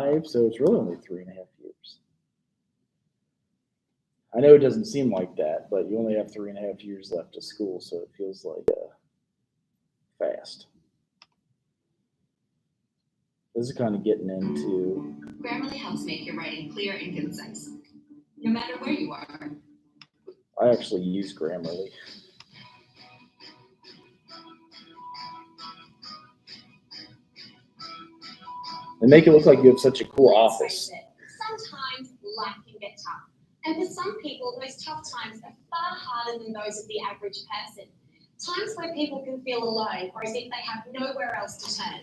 25, so it's really only 3.5 years. I know it doesn't seem like that, but you only have 3.5 years left of school, so it feels like fast. This is kind of getting into. Grammarly helps make your writing clear and concise, no matter where you are. I actually use Grammarly. And make it look like you have such a cool office. Sometimes life can get tough. And for some people, those tough times are far harder than those of the average person. Times where people can feel alone or as if they have nowhere else to turn.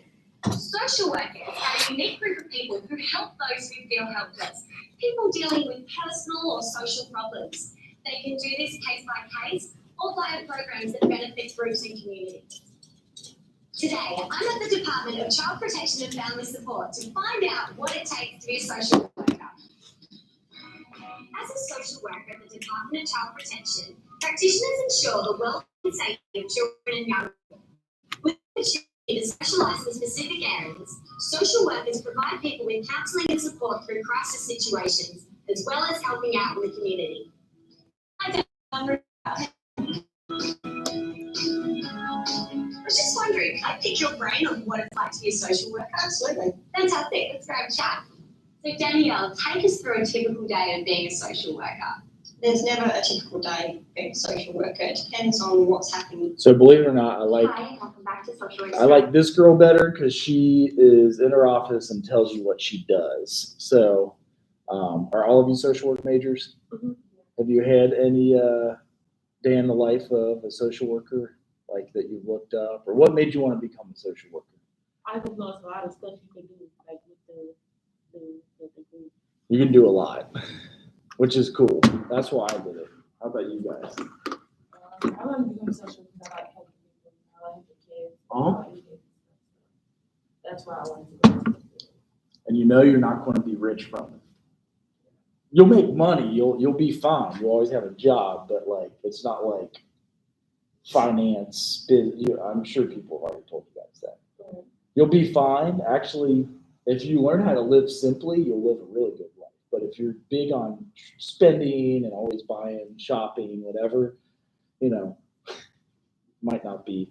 Social workers are a unique group of people who help those who feel helpless. People dealing with personal or social problems. They can do this case by case or via programs that benefit groups and communities. Today, I'm at the Department of Child Protection and Family Support to find out what it takes to be a social worker. As a social worker at the Department of Child Protection, practitioners ensure the welfare and safety of children and young people. With achievers specialised in specific areas, social workers provide people with counselling and support through crisis situations, as well as helping out in the community. I was just wondering, can I pick your brain on what it's like to be a social worker? Absolutely. Fantastic. Let's grab a chat. So Danielle, take us through a typical day of being a social worker. There's never a typical day being a social worker. It depends on what's happening. So believe it or not, Hi, and welcome back to Social Worker. I like this girl better because she is in her office and tells you what she does. So are all of you social work majors? Mm-hmm. Have you had any day in the life of a social worker like that you looked up? Or what made you want to become a social worker? I think there's a lot of stuff you can do, like with the group. You can do a lot, which is cool. That's why I did it. How about you guys? I want to become social because I like helping people. I like the kids. Uh-huh. I like the kids. That's why I wanted to go. And you know you're not going to be rich from it. You'll make money. You'll be fine. You'll always have a job, but like it's not like finance. I'm sure people have already told you guys that. You'll be fine. Actually, if you learn how to live simply, you'll live a really good life. But if you're big on spending and always buying, shopping, whatever, might not be.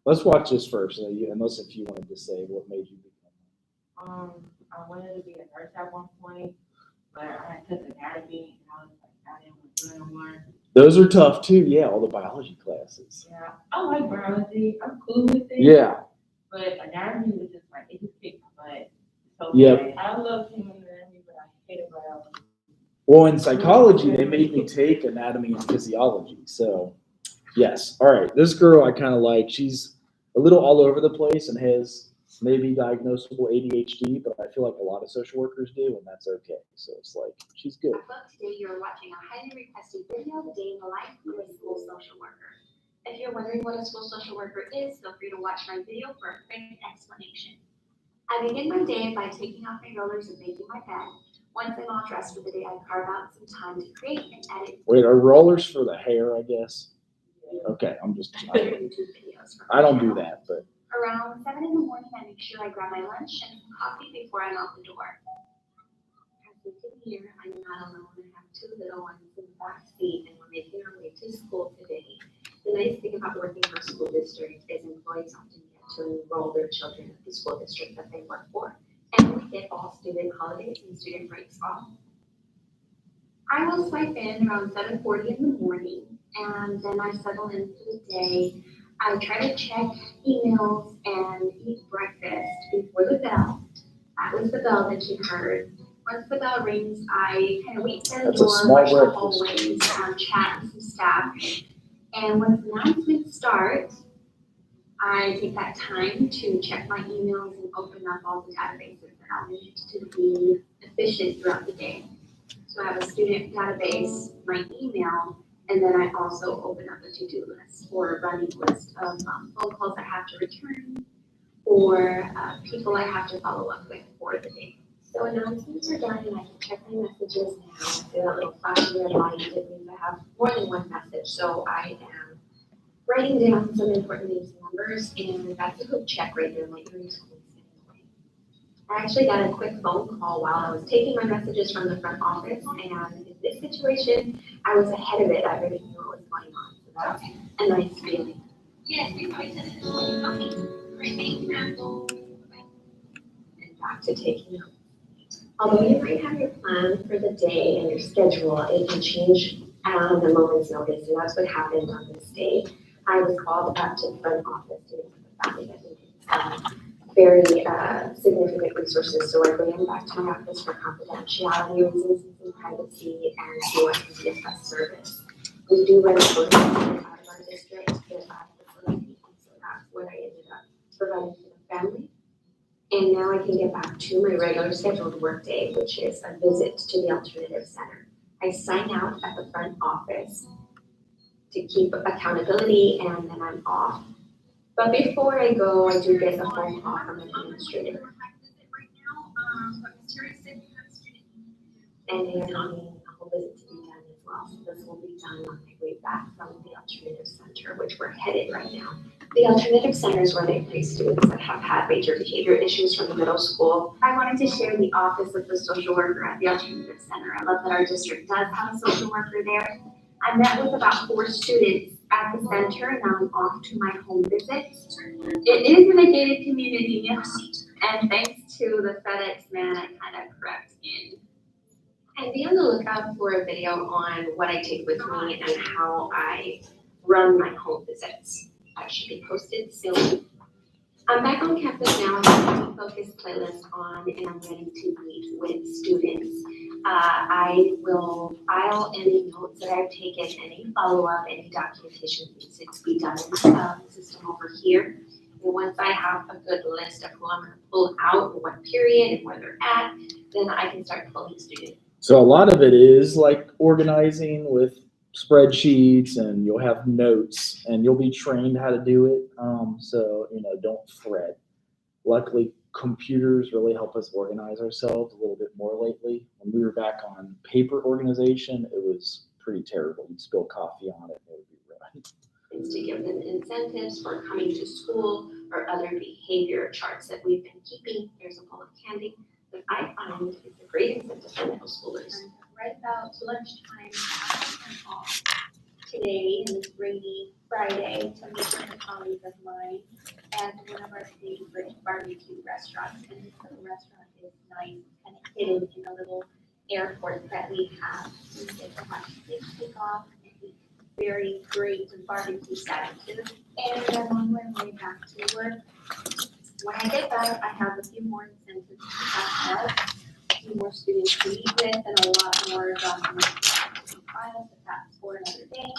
Let's watch this first, unless if you wanted to say what made you become. I wanted to be a nurse at one point, but I took anatomy and I was like, I didn't want to do it anymore. Those are tough too. Yeah, all the biology classes. Yeah, I like biology. I'm cool with it. Yeah. But anatomy was just like, it just kicked my butt. So Yep. I love human anatomy, but I hated biology. Well, in psychology, they made me take anatomy and physiology. So, yes. All right. This girl I kind of like. She's a little all over the place and has maybe diagnosable ADHD, but I feel like a lot of social workers do, and that's okay. So it's like, she's good. I thought today you're watching a highly requested video, The Day in the Life of a School Social Worker. If you're wondering what a school social worker is, feel free to watch my video for a quick explanation. I begin my day by taking off my rollers and making my bed. Once I'm all dressed for the day, I carve out some time to create and edit. Wait, are rollers for the hair, I guess? Okay, YouTube videos from I don't do that, but. Around 7 in the morning, I make sure I grab my lunch and some coffee before I'm out the door. As you can hear, I'm not alone. I have two little ones in the back seat, and we're making our way to school today. The nice thing about working for a school district is employees often get to enroll their children at the school district that they work for, and we get all student holidays and student breaks off. I will swipe in around 7:40 in the morning, and then I settle in for the day. I try to check emails and eat breakfast before the bell. That was the bell that you heard. Once the bell rings, I kind of wait by the That's a door, small watch the breakfast. hallways, chat with some staff. And once the announcements start, I take that time to check my emails and open up all the databases that I'll need to be efficient throughout the day. So I have a student database, my email, and then I also open up a to-do list or a running list of phone calls I have to return or people I have to follow up with for the day. So announcements are done and I can check my messages now. I see that little flashing red light. It means I have more than one message. So I am writing down some important names and numbers, and that's a good check right there. Like, you're in school. I actually got a quick phone call while I was taking my messages from the front office, and in this situation, I was ahead of it. I already knew what was going on. So that's a nice feeling. Yes, we probably said it. Coffee. Great, thank you, ma'am. And back to taking notes. Although you might have your plan for the day and your schedule, it can change at a moment's notice, and that's what happened on this day. I was called up to the front office to the family that needed very significant resources, so I ran back to my office for confidentiality reasons and privacy and so I can get that service. We do run a program out of our district to get that facility, so that's what I ended up providing for the family. And now I can get back to my regular scheduled workday, which is a visit to the alternative center. I sign out at the front office to keep accountability, and then I'm off. But before I go, I do get a phone call from an administrator, and they are needing a whole visit to be done as well. So this will be done on my way back from the alternative center, which we're headed right now. The alternative center is where they place students that have had major behavior issues from the middle school. I wanted to share the office of the social worker at the alternative center. I love that our district does have a social worker there. I met with about 4 students at the center, and now I'm off to my home visit. It is in a gated community, and thanks to the FedEx man, I kind of crept in. And be on the lookout for a video on what I take with me and how I run my home visits. That should be posted soon. I'm back on campus now. I have a focus playlist on, and I'm ready to meet with students. I will file any notes that I've taken, any follow-up, any documentation that needs to be done in the system over here. And once I have a good list of who I'm going to pull out, and what period, and where they're at, then I can start pulling students. So a lot of it is like organizing with spreadsheets, and you'll have notes, and you'll be trained how to do it. So, don't fret. Luckily, computers really help us organize ourselves a little bit more lately. When we were back on paper organization, it was pretty terrible. You'd spill coffee on it, and it would be ruined. Is to give them incentives for coming to school or other behavior charts that we've been keeping. Here's a bowl of candy that I find is a great incentive for middle schoolers. Right about lunchtime, I'm off today and this rainy Friday to meet with a colleague of mine at one of our favorite barbecue restaurants. And this little restaurant is nice, kind of hidden in a little airport that we have. We get to watch kids take off and eat very great barbecue sandwiches. And I'm on my way back to work. When I get back, I have a few more incentives to pass out, a few more students to meet with, and a lot more documents to file, but that's for another day.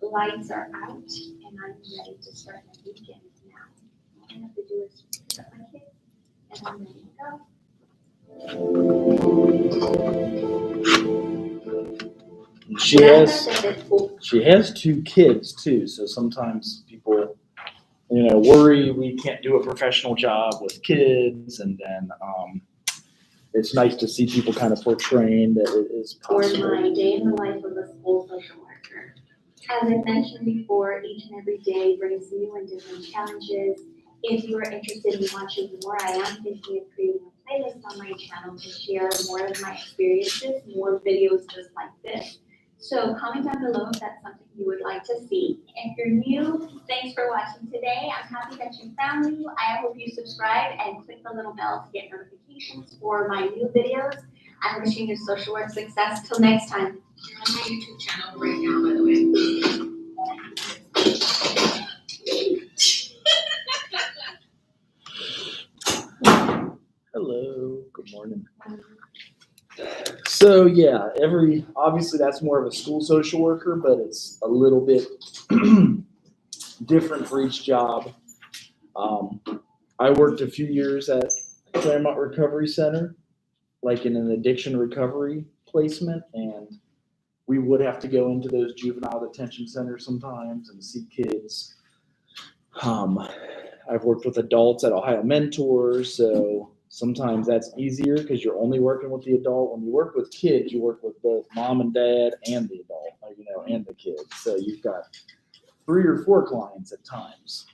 The lights are out, and I'm ready to start my weekend now. All I have to do is pick up my kids, and I'm ready to go. She has 2 kids too, so sometimes people worry we can't do a professional job with kids, and then it's nice to see people kind of portraying that it is For possible. my day in the life of a school social worker. As I mentioned before, each and every day brings new and different challenges. If you are interested in watching more, I am thinking of creating a playlist on my channel to share more of my experiences, more videos just like this. So comment down below if that's something you would like to see. If you're new, thanks for watching today. I'm happy that you found me. I hope you subscribe and click the little bell to get notifications for my new videos. I'm wishing you social work success. Till next time. You're on my YouTube channel right now, by the way. Hello, good morning. So yeah, obviously that's more of a school social worker, but it's a little bit different for each job. I worked a few years at Claremont Recovery Center, like in an addiction recovery placement, and we would have to go into those juvenile detention centers sometimes and see kids. I've worked with adults at Ohio Mentors, so sometimes that's easier because you're only working with the adult. When you work with kids, you work with both mom and dad and the adult, and the kids. So you've got 3 or 4 clients at times.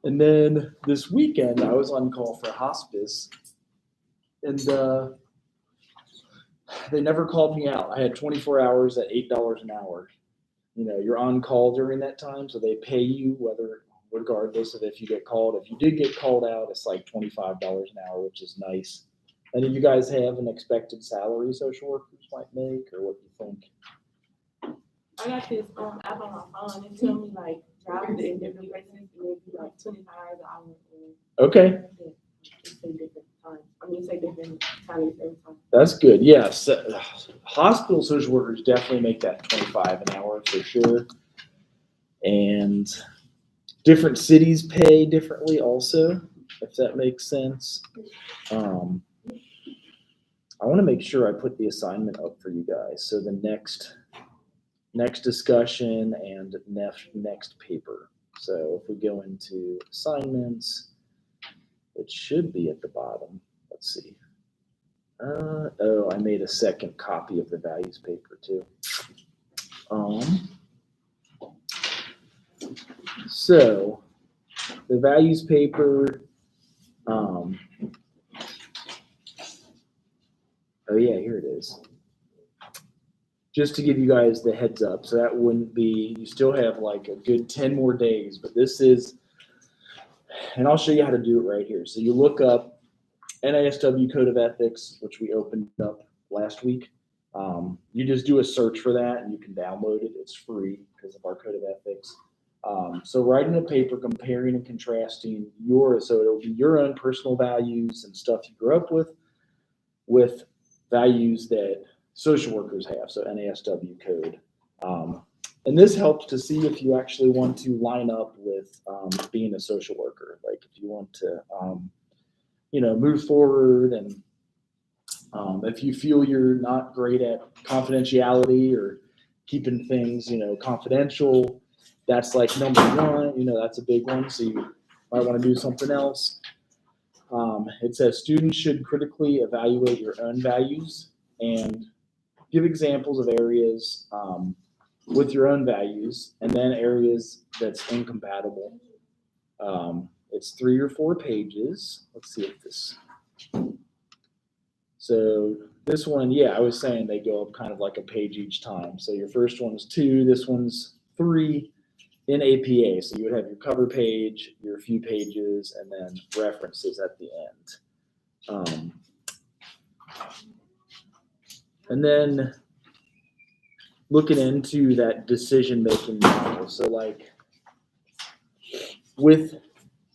And And then this weekend, I was on call for hospice, and they never called me out. I had 24 hours at $8 an hour. You know, you're on call during that time, so they pay you regardless of if you get called. If you did get called out, it's like $25 an hour, which is nice. And do you guys have an expected salary social workers might make, or what do you think? I got this app on my phone. It tells me like jobs in different places, and it'd be like $25 an hour. Okay, It's say different times. I mean, say different salaries every time. that's good. Yes, hospital social workers definitely make that 25 an hour for sure. And different cities pay differently also, if that makes sense. I want to make sure I put the assignment up for you guys. So the next discussion and next paper. So if we go into assignments, it should be at the bottom. Let's see. Oh, I made a second copy of the values paper too. So the values paper, oh yeah, here it is. Just to give you guys the heads up, so that wouldn't be, you still have like a good 10 more days, but this is, and I'll show you how to do it right here. So you look up NASW Code of Ethics, which we opened up last week. You just do a search for that and you can download it. It's free because of our Code of Ethics. So writing a paper comparing and contrasting so it'll be your own personal values and stuff you grew up with values that social workers have, so NASW code. And this helps to see if you actually want to line up with being a social worker. Like if you want to, move forward, and if you feel you're not great at confidentiality or keeping things, confidential, that's like number one, that's a big one. So you might want to do something else. It says students should critically evaluate your own values and give examples of areas with your own values, and then areas that's incompatible. It's 3 or 4 pages. Let's see if this. So this one, yeah, I was saying they go up kind of like a page each time. So your first one is 2, this one's 3 in APA. So you would have your cover page, your few pages, and then references at the end. And then looking into that decision-making model. So like with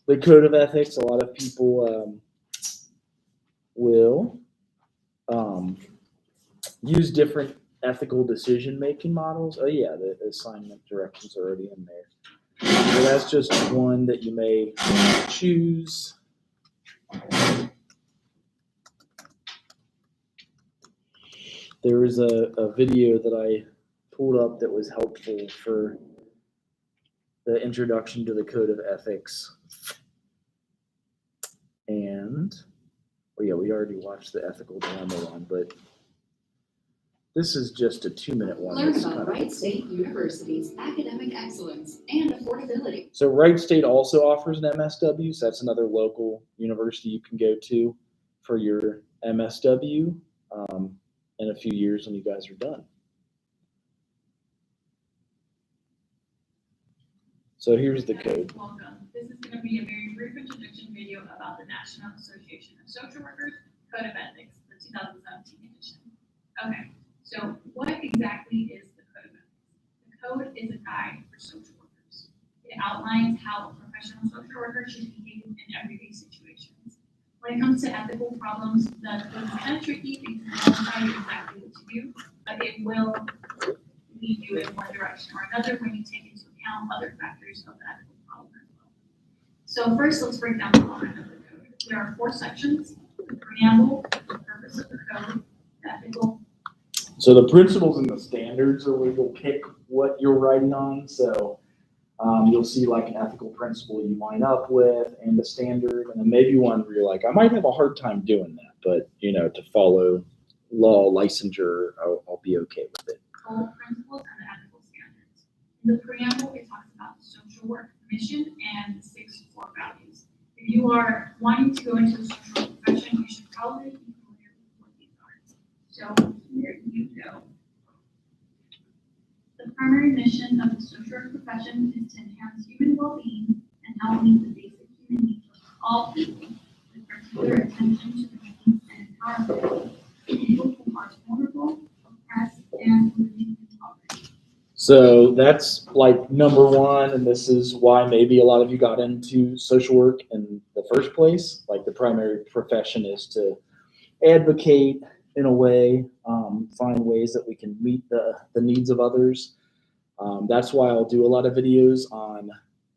the Code of Ethics, a lot of people will use different ethical decision-making models. Oh yeah, the assignment directions are already in there. So that's just one that you may choose. There was a video that I pulled up that was helpful for the introduction to the Code of Ethics. And, well, yeah, we already watched the ethical dilemma one, but this is just a 2-minute one. Learn That's about kind of- Wright State University's academic excellence and affordability. So Wright State also offers an MSW, so that's another local university you can go to for your MSW in a few years when you guys are done. So here's the code. Welcome. This is going to be a very brief introduction video about the National Association of Social Workers Code of Ethics, the 2017 edition. Okay, so what exactly is the Code of Ethics? The code is a guide for social workers. It outlines how a professional social worker should behave in everyday situations. When it comes to ethical problems, the code is kind of tricky because it won't tell you exactly what to do, but it will lead you in one direction or another when you take into account other factors of the ethical problem as well. So first, let's break down the content of the code. There are 4 sections: the preamble, the purpose of the code, the ethical. So the principles and the standards are where you'll pick what you're writing on. So you'll see like an ethical principle you line up with and a standard, and then maybe one where you're like, I might have a hard time doing that, but to follow law, licensure, I'll be okay with it. Principles and the ethical standards. In the preamble, it talks about social work, mission and the 6 core values. If you are wanting to go into the social work profession, you should probably be familiar with what these are. So here you go. The primary mission of the social work profession is to enhance human well-being and help meet the basic human needs of all people, with particular attention to the needs and empowerment of people who are vulnerable, oppressed, and living in poverty. So that's like number one, and this is why maybe a lot of you got into social work in the first place. Like the primary profession is to advocate in a way, find ways that we can meet the needs of others. That's why I'll do a lot of videos on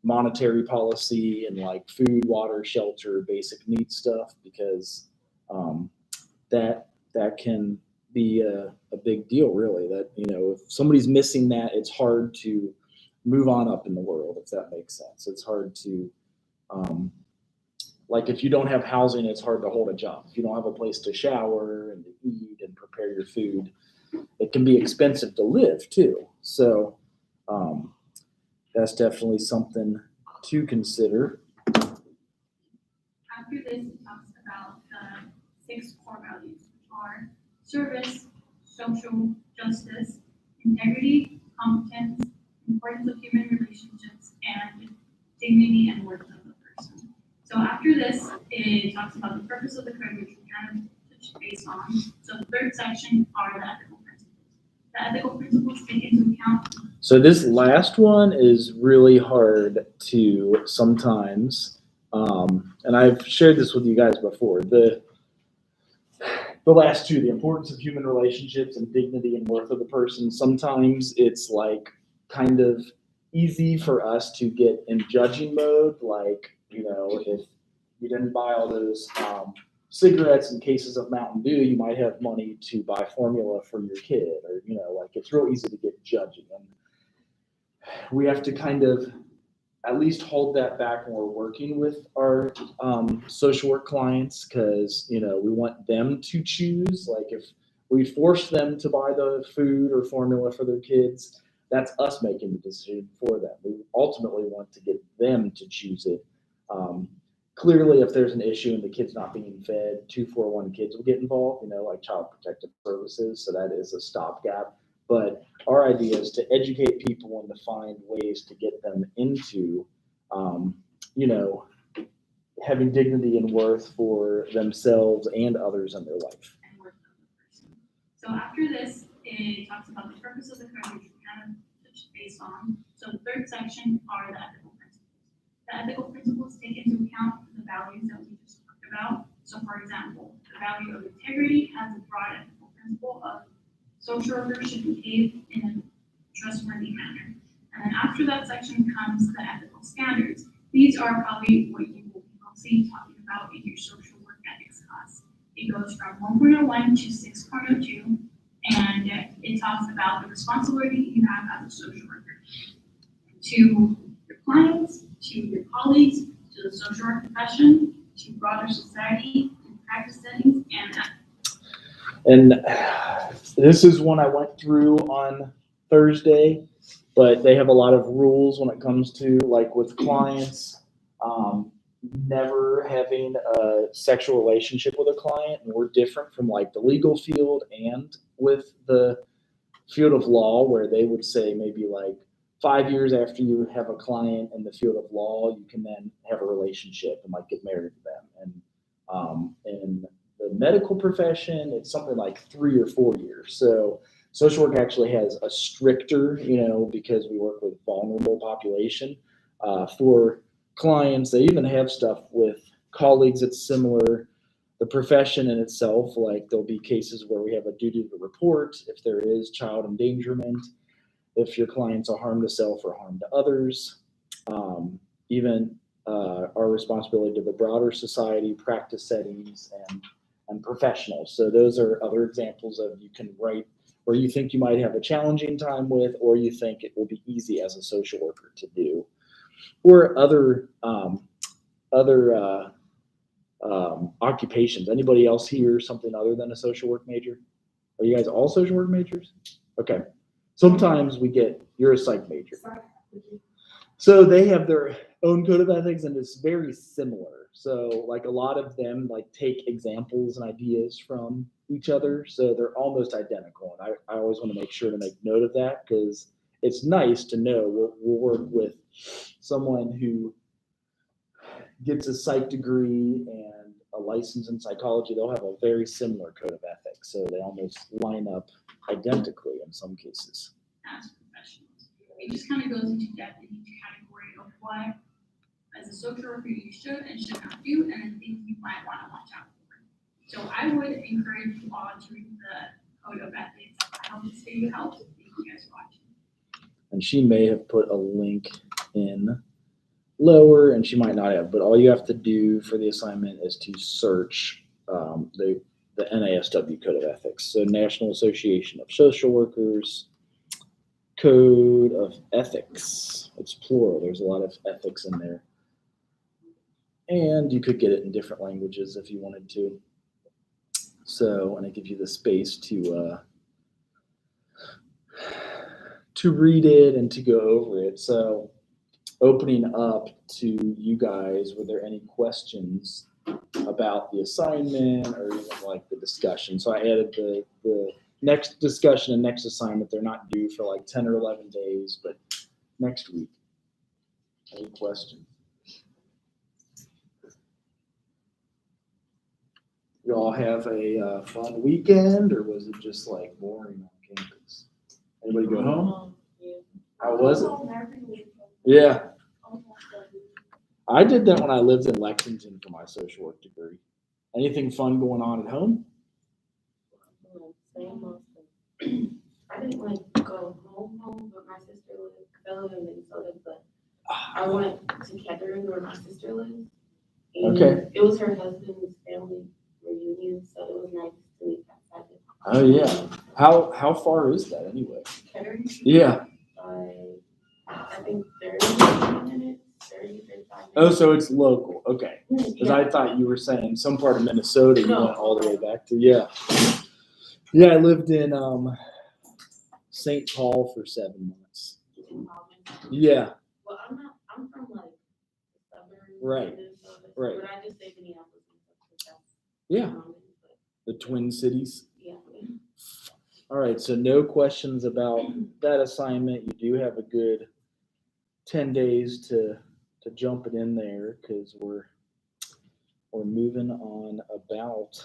monetary policy and like food, water, shelter, basic needs stuff, because that can be a big deal, really. That, you know, if somebody's missing that, it's hard to move on up in the world, if that makes sense. It's hard to, like if you don't have housing, it's hard to hold a job. If you don't have a place to shower and to eat and prepare your food, it can be expensive to live too. So that's definitely something to consider. After this, it talks about the 6 core values, which are service, social justice, integrity, competence, importance of human relationships, and dignity and worth of the person. So after this, it talks about the purpose of the code, which we kind of touched base on. So the third section are the ethical principles. The ethical principles take into account. So this last one is really hard to sometimes, and I've shared this with you guys before. The last two, the importance of human relationships and dignity and worth of the person. Sometimes it's like kind of easy for us to get in judging mode. Like, you know, if you didn't buy all those cigarettes and cases of Mountain Dew, you might have money to buy formula for your kid, or, you know, like it's real easy to get judging. And we have to kind of at least hold that back when we're working with our social work clients, because, you know, we want them to choose. Like if we force them to buy the food or formula for their kids, that's us making the decision for them. We ultimately want to get them to choose it. Clearly, if there's an issue and the kid's not being fed, 241 kids will get involved, you know, like Child Protective Services. So that is a stopgap. But our idea is to educate people and to find ways to get them into, you know, having dignity and worth for themselves and others in their life. And worth of the person. So after this, it talks about the purpose of the code, which we kind of touched base on. So the third section are the ethical principles. The ethical principles take into account the values that we just talked about. So for example, the value of integrity has a broad ethical principle of social workers should behave in a trustworthy manner. And then after that section comes the ethical standards. These are probably what you will be mostly talking about in your social work ethics class. It goes from 1.01 to 6.02, and it talks about the responsibility you have as a social worker to your clients, to your colleagues, to the social work profession, to broader society, to practice settings, and And this is one I went through on Thursday, but they have a lot of rules when it comes to, like with clients, never having a sexual relationship with a client. And we're different from like the legal field and with the field of law, where they would say maybe like 5 years after you have a client in the field of law, you can then have a relationship and like get married to them. And in the medical profession, it's something like 3 or 4 years. So social work actually has a stricter, you know, because we work with vulnerable population. For clients, they even have stuff with colleagues that's similar. The profession in itself, like there'll be cases where we have a duty to report if there is child endangerment, if your clients are harm to self or harm to others, even our responsibility to the broader society, practice settings, and professionals. So those are other examples of you can write where you think you might have a challenging time with, or you think it will be easy as a social worker to do, or other occupations. Anybody else here something other than a social work major? Are you guys all social work majors? Okay. Sometimes we get, you're a psych major. So they have their own code of ethics, and it's very similar. So like a lot of them like take examples and ideas from each other, so they're almost identical. And I always want to make sure to make note of that because it's nice to know we'll work with someone who gets a psych degree and a license in psychology. They'll have a very similar code of ethics, so they almost line up identically in some cases. As professionals. It just kind of goes into depth in each category of what, as a social worker, you should and should not do, and then things you might want to watch out for. So I would encourage you all to read the code of ethics. I hope this video helps. Thank you guys for watching. And she may have put a link in lower, and she might not have, but all you have to do for the assignment is to search the NASW Code of Ethics. So National Association of Social Workers Code of Ethics. It's plural. There's a lot of ethics in there. And you could get it in different languages if you wanted to. So, and it gives you the space to read it and to go over it. So opening up to you guys, were there any questions about the assignment or even like the discussion? So I added the next discussion and next assignment. They're not due for like 10 or 11 days, but next week. Any questions? You all have a fun weekend, or was it just like boring on campus? Anybody go home? How was it? Yeah. I did that when I lived in Lexington for my social work degree. Anything fun going on at home? Same old stuff. I didn't like go home, but my sister lived in Minnesota, but I went to Kettering where my sister lives. And Okay. it was her husband's family reunion, so it was nice to meet that side. Oh yeah. How far is that anyway? Kettering Yeah. by, I think 30 minutes, 35 minutes. Oh, so it's local. Okay. Because Yeah. I thought you were saying some part of Minnesota you No. went all the way back to. Yeah. Yeah, I lived in St. Paul for 7 months. Yeah. Well, I'm from like suburbs. Right. Minnesota, Right. But I just say Minneapolis and stuff, Yeah. but The Twin Cities. yeah. All right, so no questions about that assignment. You do have a good 10 days to jump it in there because we're moving on about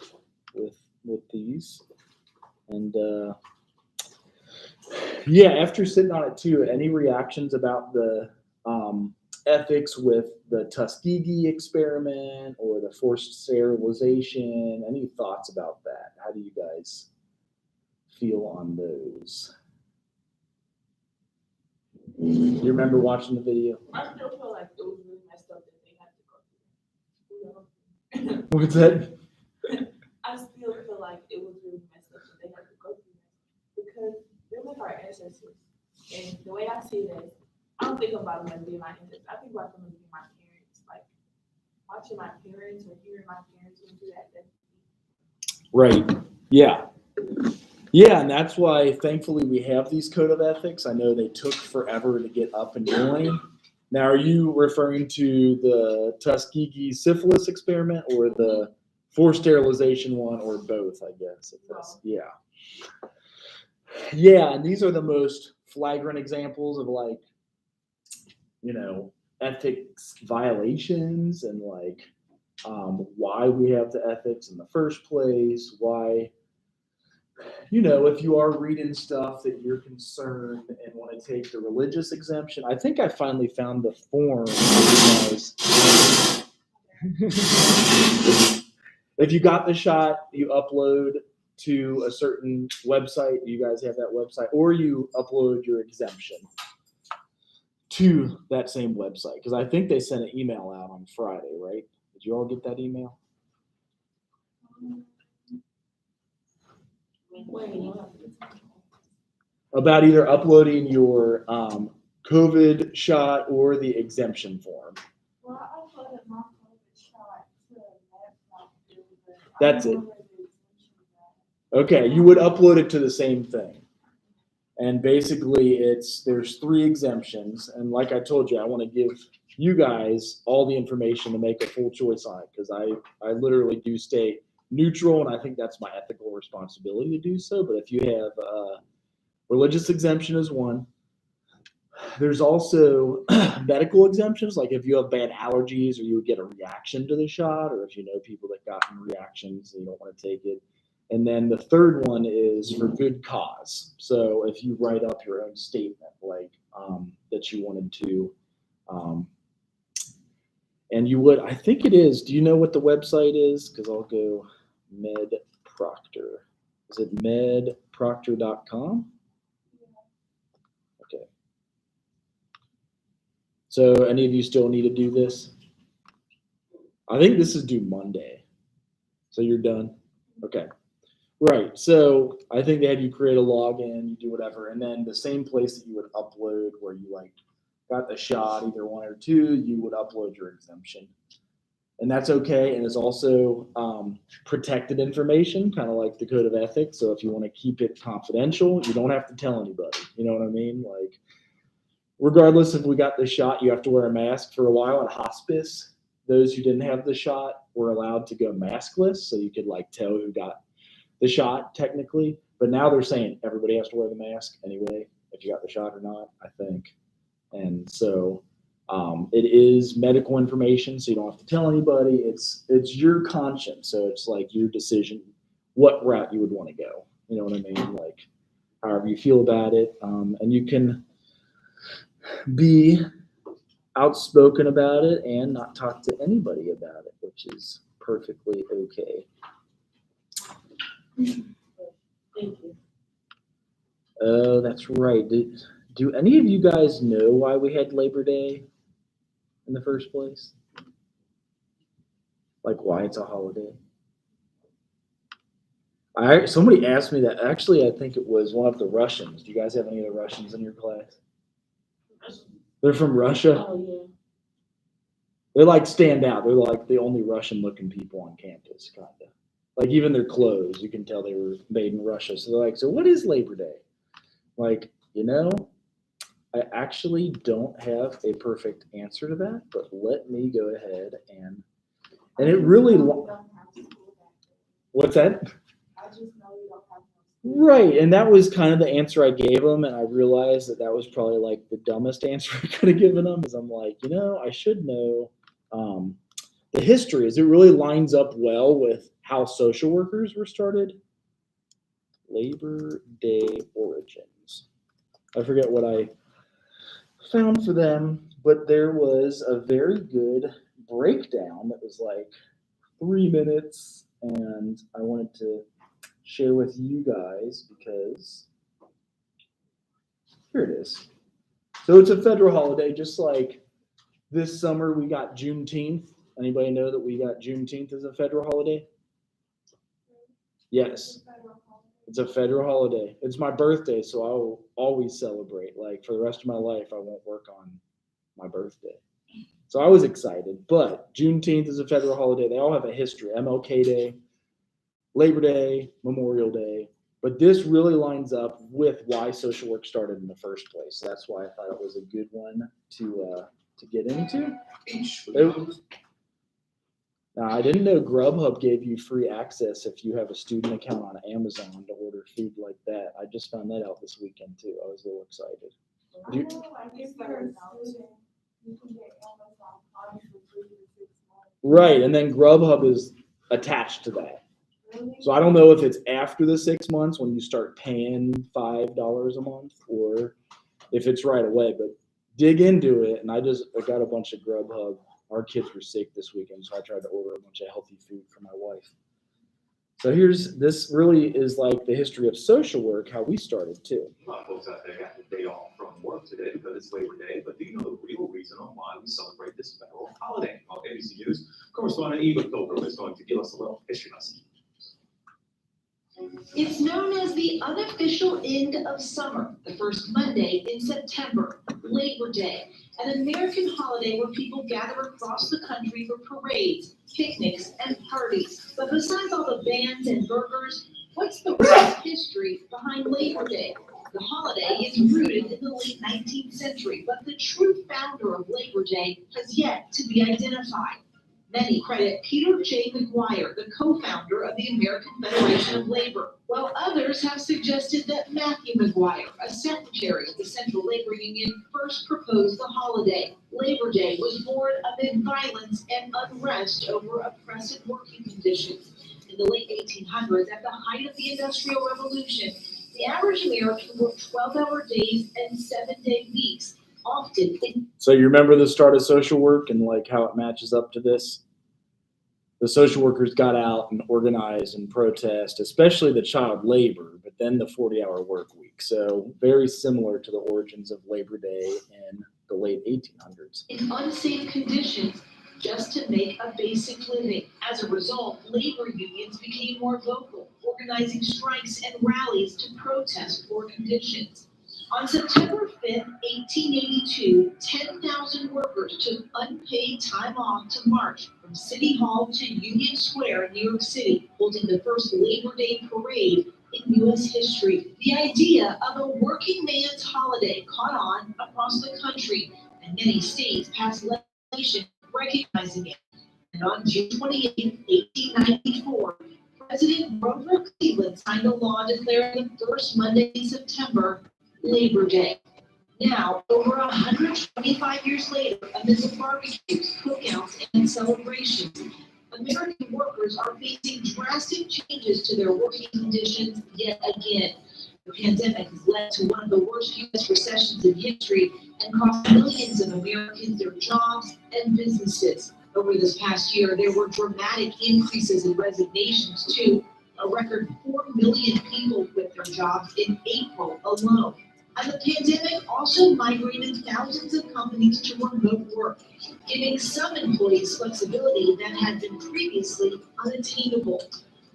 with these. And yeah, after sitting on it too, any reactions about the ethics with the Tuskegee experiment or the forced sterilization? Any thoughts about that? How do you guys feel on those? You remember watching the video? I still feel like it was really messed up that they had to go through that. What's that? I still feel like it was really messed up that they had to go through that because they're like our ancestors. And the way I see it is, I don't think about them as being my ancestors. I think about them as being my parents. Like watching my parents or hearing my parents go through that. Right. Yeah. Yeah, and that's why thankfully we have these code of ethics. I know they took forever to get up and going. Now, are you referring to the Tuskegee syphilis experiment or the forced sterilization one, or both, I guess? Yeah. Yeah, and these are the most flagrant examples of like, you know, ethics violations and like why we have the ethics in the first place, why, you know, if you are reading stuff that you're concerned and want to take the religious exemption. I think I finally found the form for you guys. If you got the shot, you upload to a certain website. You guys have that website, or you upload your exemption to that same website. Because I think they sent an email out on Friday, right? Did you all get that email? About either uploading your COVID shot or the exemption form. Well, I uploaded my COVID shot to laptop. That's it. Okay, you would upload it to the same thing. And basically there's 3 exemptions. And like I told you, I want to give you guys all the information to make a full choice on it, because I literally do stay neutral, and I think that's my ethical responsibility to do so. But if you have religious exemption is one. There's also medical exemptions, like if you have bad allergies or you would get a reaction to the shot, or if you know people that gotten reactions and you don't want to take it. And then the third one is for good cause. So if you write up your own statement, like that you wanted to, and you would, I think it is, do you know what the website is? Because I'll go MedProctor. Is it medproctor.com? Okay. So any of you still need to do this? I think this is due Monday. So you're done? Okay. Right. So I think they have you create a login, you do whatever, and then the same place that you would upload where you like got the shot, either 1 or 2, you would upload your exemption. And that's okay. And it's also protected information, kind of like the code of ethics. So if you want to keep it confidential, you don't have to tell anybody. You know what I mean? Like, regardless if we got the shot, you have to wear a mask. For a while at hospice, those who didn't have the shot were allowed to go maskless, so you could like tell who got the shot technically. But now they're saying everybody has to wear the mask anyway, if you got the shot or not, I think. And so it is medical information, so you don't have to tell anybody. It's your conscience, so it's like your decision what route you would want to go. You know what I mean? Like however you feel about it, and you can be outspoken about it and not talk to anybody about it, which is perfectly okay. Thank you. Oh, that's right. Do any of you guys know why we had Labor Day in the first place? Like why it's a holiday? Somebody asked me that. Actually, I think it was one of the Russians. Do you guys have any of the Russians in your class? They're from Russia. Oh, yeah. They like stand out. They're like the only Russian-looking people on campus, kind of. Like even their clothes, you can tell they were made in Russia. So they're like, so what is Labor Day? Like, I actually don't have a perfect answer to that, but let me go ahead and it really. What's that? I just know you don't have. Right, and that was kind of the answer I gave them, and I realized that was probably like the dumbest answer I could have given them. Is I'm like, I should know the history. Is it really lines up well with how social workers were started? Labor Day origins. I forget what I found for them, but there was a very good breakdown that was like 3 minutes, and I wanted to share with you guys because here it is. So it's a federal holiday, just like this summer we got Juneteenth. Anybody know that we got Juneteenth as a federal holiday? Yes. It's a federal holiday. It's my birthday, so I will always celebrate. Like for the rest of my life, I won't work on my birthday. So I was excited. But Juneteenth is a federal holiday. They all have a history. MLK Day, Labor Day, Memorial Day. But this really lines up with why social work started in the first place. So that's why I thought it was a good one to get into. Now, I didn't know Grubhub gave you free access if you have a student account on Amazon to order food like that. I just found that out this weekend too. I was a little excited. I know, I guess you're a student, you can get Amazon Prime for 3 to 6 months. Right, and then Grubhub is attached to that. Really? So I don't know if it's after the 6 months when you start paying $5 a month or if it's right away, but dig into it. And I got a bunch of Grubhub. Our kids were sick this weekend, so I tried to order a bunch of healthy food for my wife. So this really is like the history of social work, how we started too. A lot of folks out there got the day off from work today because it's Labor Day, but do you know the real reason on why we celebrate this federal holiday? Well, ABC News correspondent Eva Pilgrim is going to give us a little history lesson. It's known as the unofficial end of summer, the first Monday in September, Labor Day, an American holiday where people gather across the country for parades, picnics, and parties. But besides all the bands and burgers, what's the real history behind Labor Day? The holiday is rooted in the late 19th century, but the true founder of Labor Day has yet to be identified. Many credit Peter J. McGuire, the co-founder of the American Federation of Labor, while others have suggested that Matthew McGuire, a secretary of the Central Labor Union, first proposed the holiday. Labor Day was born amid violence and unrest over oppressive working conditions. In the late 1800s, at the height of the Industrial Revolution, the average American worked 12-hour days and 7-day weeks, often in. So you remember the start of social work and like how it matches up to this? The social workers got out and organized and protest, especially the child labor, but then the 40-hour work week. So very similar to the origins of Labor Day in the late 1800s. In unsafe conditions just to make a basic living. As a result, labor unions became more vocal, organizing strikes and rallies to protest poor conditions. On September 5th, 1882, 10,000 workers took unpaid time off to march from City Hall to Union Square in New York City, holding the first Labor Day parade in U.S. history. The idea of a working man's holiday caught on across the country, and many states passed legislation recognizing it. And on June 28, 1894, President Grover Cleveland signed a law declaring the first Monday in September Labor Day. Now, over 125 years later, amidst barbecues, cookouts, and celebrations, American workers are facing drastic changes to their working conditions yet again. The pandemic has led to one of the worst U.S. recessions in history and cost millions of Americans their jobs and businesses. Over this past year, there were dramatic increases in resignations too. A record 4 million people quit their jobs in April alone. And the pandemic also migrated thousands of companies to remote work, giving some employees flexibility that had been previously unattainable.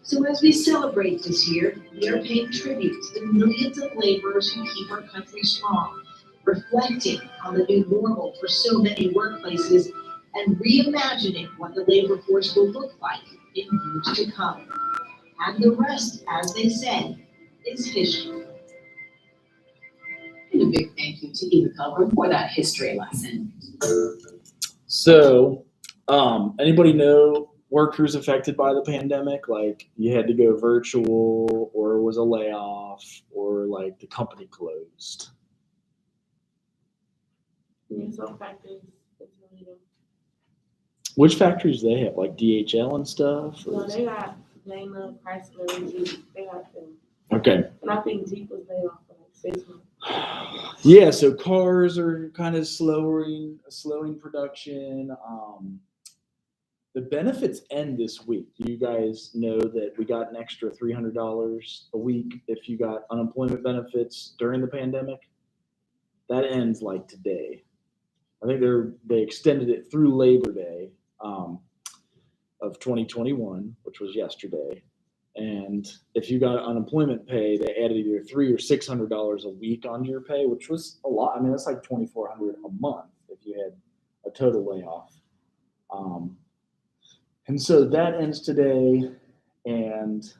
So as we celebrate this year, we are paying tribute to the millions of laborers who keep our country strong, reflecting on the new normal for so many workplaces, and reimagining what the labor force will look like in years to come. And the rest, as they say, is history. And a big thank you to Eva Cover for that history lesson. So, anybody know workers affected by the pandemic? Like you had to go virtual, or it was a layoff, or like the company closed? Yeah, some factors, it's really them. Which factories they have? Like DHL and stuff? Or No, they got Dana, Chrysler, and Jeep. They got them. okay. And I think Jeep was laid off for like 6 months. Yeah, so cars are kind of slowing production. The benefits end this week. Do you guys know that we got an extra $300 a week if you got unemployment benefits during the pandemic? That ends like today. I think they extended it through Labor Day of 2021, which was yesterday. And if you got unemployment pay, they added either $300 or $600 a week onto your pay, which was a lot. I mean, that's like $2,400 a month if you had a total layoff. And so that ends today, and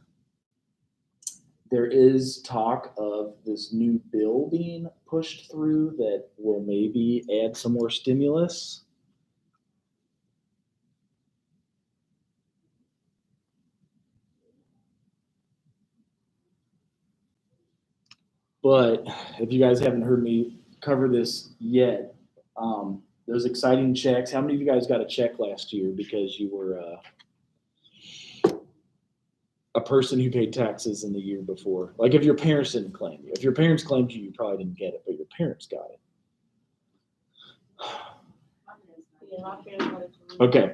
there is talk of this new bill being pushed through that will maybe add some more stimulus. But if you guys haven't heard me cover this yet, those exciting checks. How many of you guys got a check last year because you were a person who paid taxes in the year before? Like if your parents didn't claim you. If your parents claimed you, you probably didn't get it, but your parents got it. Yeah, my parents got it to me. Okay.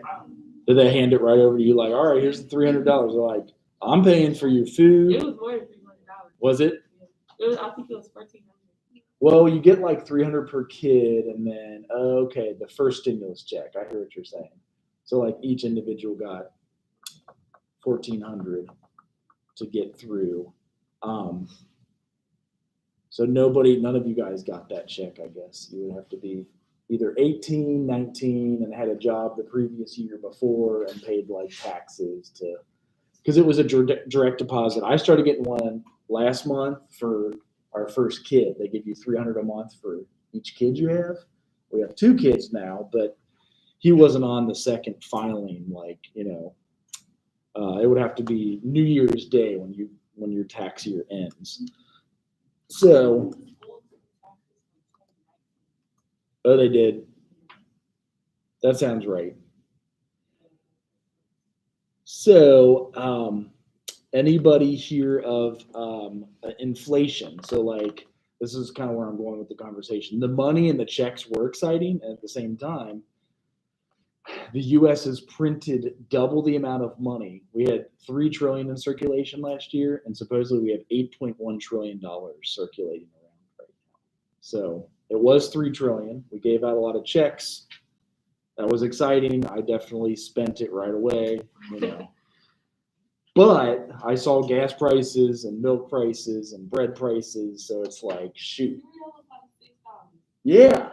Did they hand it right over to you like, all right, here's the $300? They're like, I'm paying for your food. It was more than $300. Was it? I think it was $1,400. Well, you get like $300 per kid, and then okay, the first stimulus check. I hear what you're saying. So like each individual got $1,400 to get through. So none of you guys got that check. I guess you would have to be either 18, 19, and had a job the previous year before and paid like taxes because it was a direct deposit. I started getting one last month for our first kid. They give you $300 a month for each kid you have. We have 2 kids now, but he wasn't on the second filing. Like, you know, it would have to be New Year's Day when your tax year ends. So, oh, they did. That sounds right. So, anybody hear of inflation? So, like, this is kind of where I'm going with the conversation. The money and the checks were exciting, and at the same time, the U.S. has printed double the amount of money. We had $3 trillion in circulation last year, and supposedly we have $8.1 trillion circulating around right now. So it was $3 trillion. We gave out a lot of checks. That was exciting. I definitely spent it right away, you know. But I saw gas prices and milk prices and bread prices, so it's like, shoot. Yeah.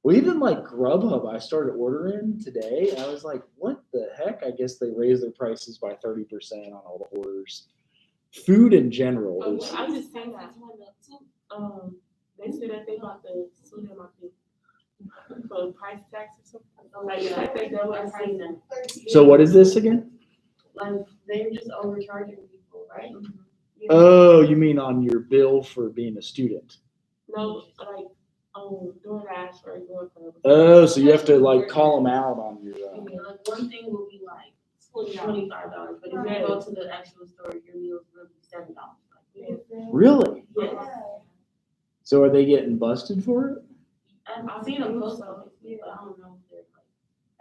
Well, even like Grubhub, I started ordering today, and I was like, what the heck? I guess they raised their prices by 30% on all the orders. Food in general is. I just seen that. They said that they about to sue them, I think, for price tax or something. Like they know what price. So what is this again? Like, they're just overcharging people, right? Yeah. Oh, you mean on your bill for being a student? No, like, DoorDash or DoorDash. Oh, so you have to like call them out on your. Like, one thing will be like $25, but if you go to the actual store, your meal's really $7. Like, Really? yes. So are they getting busted for it? I've seen them post on it, but I don't know if they're like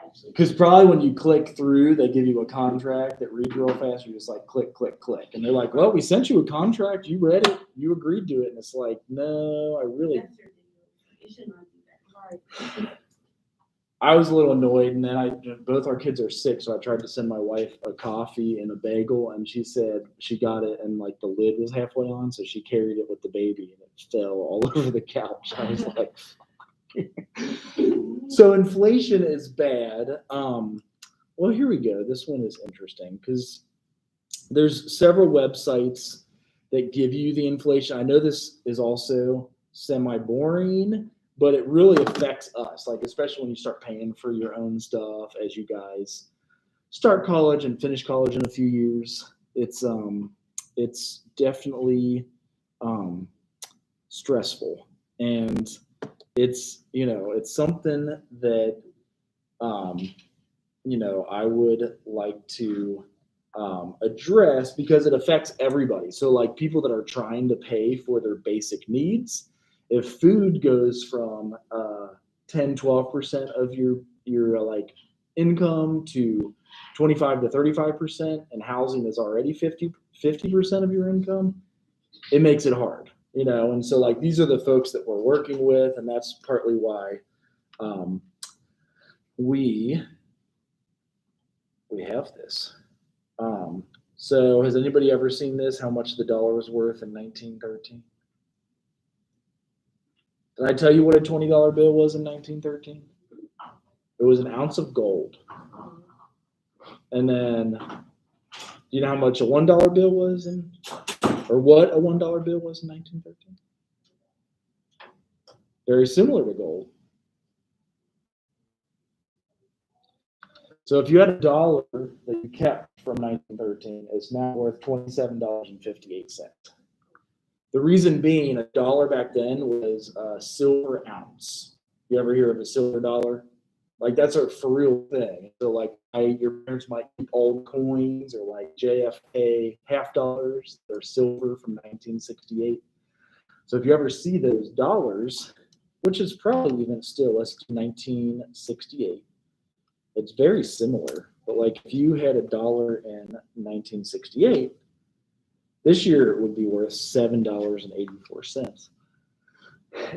actually. Because probably when you click through, they give you a contract that reads real fast. You're just like click, click, click, and they're like, "Well, we sent you a contract. You read it. You agreed to it." And it's like, no, I really. That's ridiculous. It should not be that hard. I was a little annoyed, and then both our kids are sick, so I tried to send my wife a coffee and a bagel, and she said she got it and like the lid was halfway on, so she carried it with the baby and it fell all over the couch. I was like, so inflation is bad. Well, here we go. This one is interesting because there's several websites that give you the inflation. I know this is also semi-boring, but it really affects us, like especially when you start paying for your own stuff as you guys start college and finish college in a few years. It's definitely stressful, and it's it's something that I would like to address because it affects everybody. So like people that are trying to pay for their basic needs. If food goes from 10-12% of your like income to 25 to 35%, and housing is already 50% of your income, it makes it hard, And so like these are the folks that we're working with, and that's partly why we have this. So has anybody ever seen this? How much the dollar was worth in 1913? Did I tell you what a $20 bill was in 1913? It was an ounce of gold. And then, do you know how much a $1 bill was or what a $1 bill was in 1913? Very similar to gold. So if you had a dollar that you kept from 1913, it's now worth $27.58. The reason being, a dollar back then was a silver ounce. You ever hear of a silver dollar? Like that's a for real thing. So like your parents might keep old coins or like JFK half dollars. They're silver from 1968. So if you ever see those dollars, which is probably even still, let's do 1968. It's very similar. But like if you had a dollar in 1968, this year it would be worth $7.84.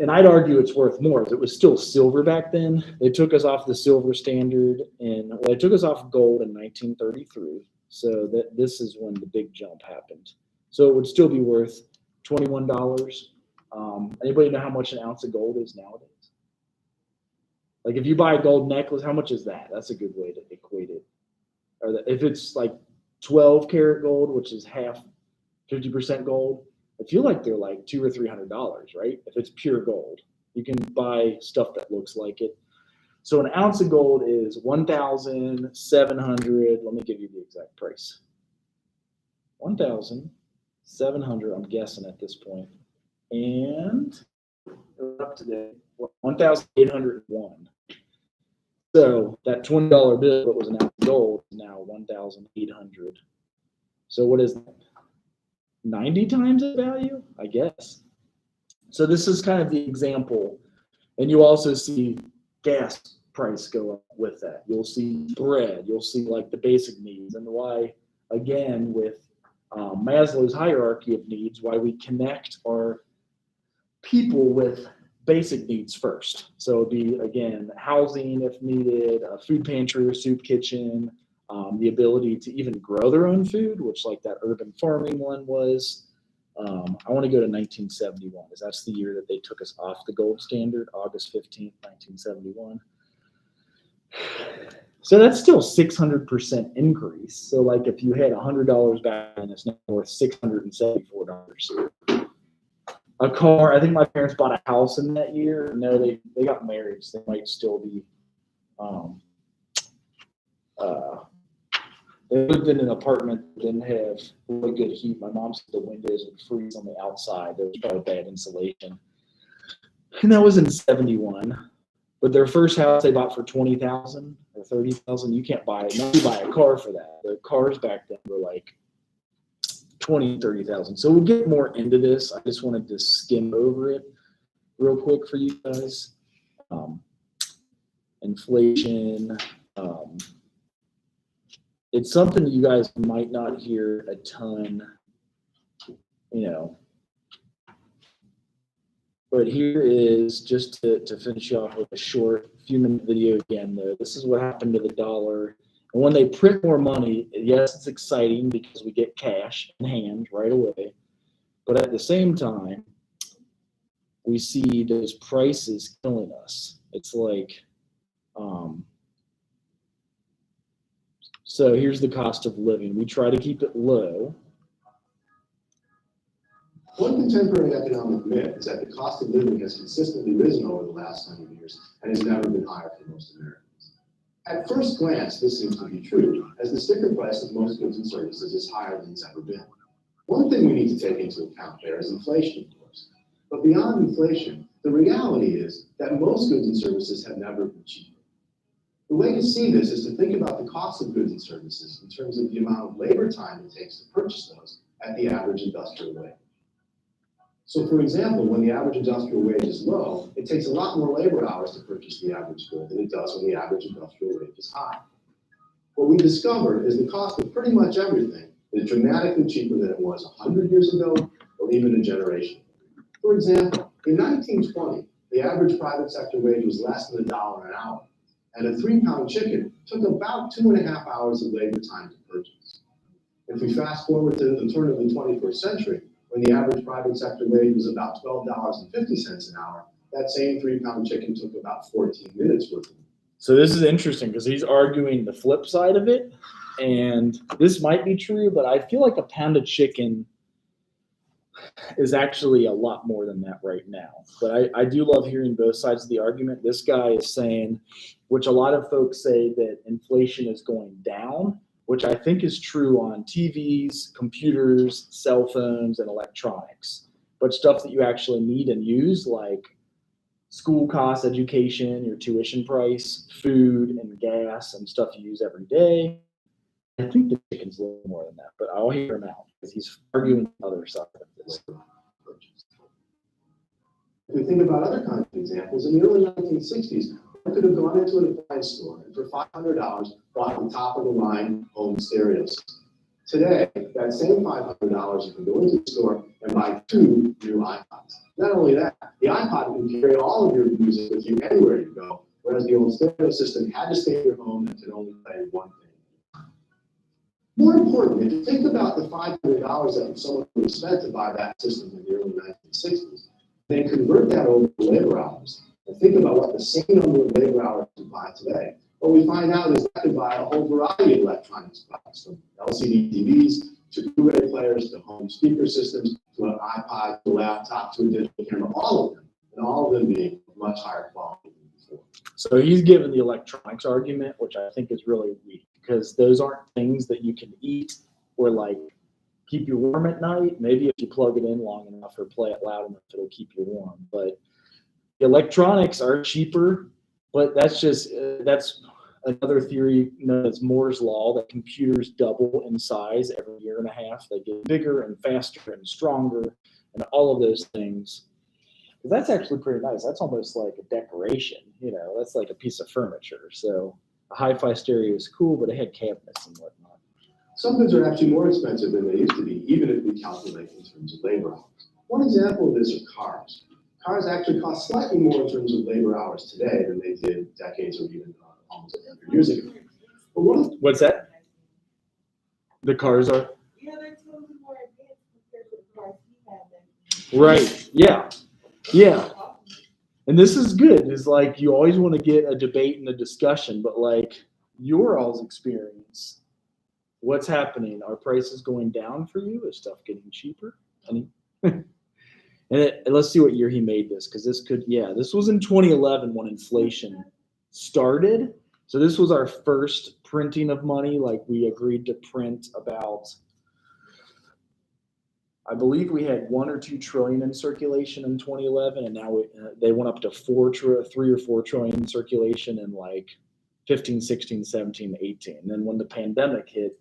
And I'd argue it's worth more. It was still silver back then. They took us off the silver standard, and they took us off gold in 1933. So this is when the big jump happened. So it would still be worth $21. Anybody know how much an ounce of gold is nowadays? Like if you buy a gold necklace, how much is that? That's a good way to equate it. Or if it's like 12 karat gold, which is half 50% gold, I feel like they're like $200 or $300, right? If it's pure gold, you can buy stuff that looks like it. So an ounce of gold is 1,700. Let me give you the exact price. 1,700. I'm guessing at this point, and up to date 1,801. So that $20 bill that was an ounce of gold is now 1,800. So what is that? 90 times the value, I guess. So this is kind of the example. And you also see gas price go up with that. You'll see bread. You'll see like the basic needs, and why, again, with Maslow's hierarchy of needs, why we connect our people with basic needs first. So it'd be, again, housing if needed, a food pantry or soup kitchen, the ability to even grow their own food, which like that urban farming one was. I want to go to 1971, because that's the year that they took us off the gold standard, August 15th, 1971. So that's still 600% increase. So like if you had $100 back then, it's now worth $674. A car, I think my parents bought a house in that year. No, they got married, so they might still be, they lived in an apartment that didn't have really good heat. My mom said the windows would freeze on the outside. There was probably bad insulation. And that was in 71. But their first house they bought for $20,000 or $30,000. You can't buy it. Now you buy a car for that. The cars back then were like $20,000, $30,000. So we'll get more into this. I just wanted to skim over it real quick for you guys. Inflation. It's something you guys might not hear a ton, but here is, just to finish off with a short few-minute video again, though. This is what happened to the dollar. And when they print more money, yes, it's exciting because we get cash in hand right away. But at the same time, we see those prices killing us. It's like, so here's the cost of living. We try to keep it low. One contemporary economic myth is that the cost of living has consistently risen over the last 100 years and has never been higher for most Americans. At first glance, this seems to be true, as the sticker price of most goods and services is higher than it's ever been. One thing we need to take into account there is inflation, of course. But beyond inflation, the reality is that most goods and services have never been cheaper. The way to see this is to think about the cost of goods and services in terms of the amount of labor time it takes to purchase those at the average industrial wage. So for example, when the average industrial wage is low, it takes a lot more labor hours to purchase the average good than it does when the average industrial wage is high. What we discovered is the cost of pretty much everything is dramatically cheaper than it was 100 years ago or even a generation ago. For example, in 1920, the average private sector wage was less than $1 an hour, and a 3-pound chicken took about 2.5 hours of labor time to purchase. If we fast forward to the turn of the 21st century, when the average private sector wage was about $12.50 an hour, that same 3-pound chicken took about 14 minutes worth of it. So this is interesting because he's arguing the flip side of it. And this might be true, but I feel like a pound of chicken is actually a lot more than that right now. But I do love hearing both sides of the argument. This guy is saying, which a lot of folks say, that inflation is going down, which I think is true on TVs, computers, cell phones, and electronics. But stuff that you actually need and use, like school costs, education, your tuition price, food and gas, and stuff you use every day, I think the chicken's a little more than that, but I'll hear him out because he's arguing the other side of this. If we think about other kinds of examples, in the early 1960s, I could have gone into an appliance store and for $500 bought the top-of-the-line home stereo system. Today, that same $500, you can go into the store and buy 2 new iPods. Not only that, the iPod can carry all of your music with you anywhere you go, whereas the old stereo system had to stay in your home and could only play one thing. More important, if you think about the $500 that someone would have spent to buy that system in the early 1960s, then convert that over to labor hours, and think about what the same number of labor hours would buy today. What we find out is that could buy a whole variety of electronics products, from LCD TVs to Blu-ray players to home speaker systems to iPod to a laptop to a digital camera, all of them, and all of them being much higher quality than before. So he's given the electronics argument, which I think is really weak because those aren't things that you can eat or like keep you warm at night. Maybe if you plug it in long enough or play it loud enough, it'll keep you warm. But the electronics are cheaper, but that's another theory known as Moore's Law, that computers double in size every year and a half. They get bigger and faster and stronger and all of those things. That's actually pretty nice. That's almost like a decoration, you know, that's like a piece of furniture. So a hi-fi stereo is cool, but it had cabinets and whatnot. Some goods are actually more expensive than they used to be, even if we calculate in terms of labor hours. One example of this are cars. Cars actually cost slightly more in terms of labor hours today than they did decades or even almost 100 years ago. But What's that? The cars are? Yeah, they're totally more advanced compared to the cars we had then. Right, yeah, yeah. And this is good, is like you always want to get a debate and a discussion, but like your all's experience, what's happening? Are prices going down for you? Is stuff getting cheaper? And let's see what year he made this, because this was in 2011 when inflation started. So this was our first printing of money. Like we agreed to print about, I believe we had 1 or 2 trillion in circulation in 2011, and now they went up to 3 or 4 trillion in circulation in like 15, 16, 17, 18. And then when the pandemic hit,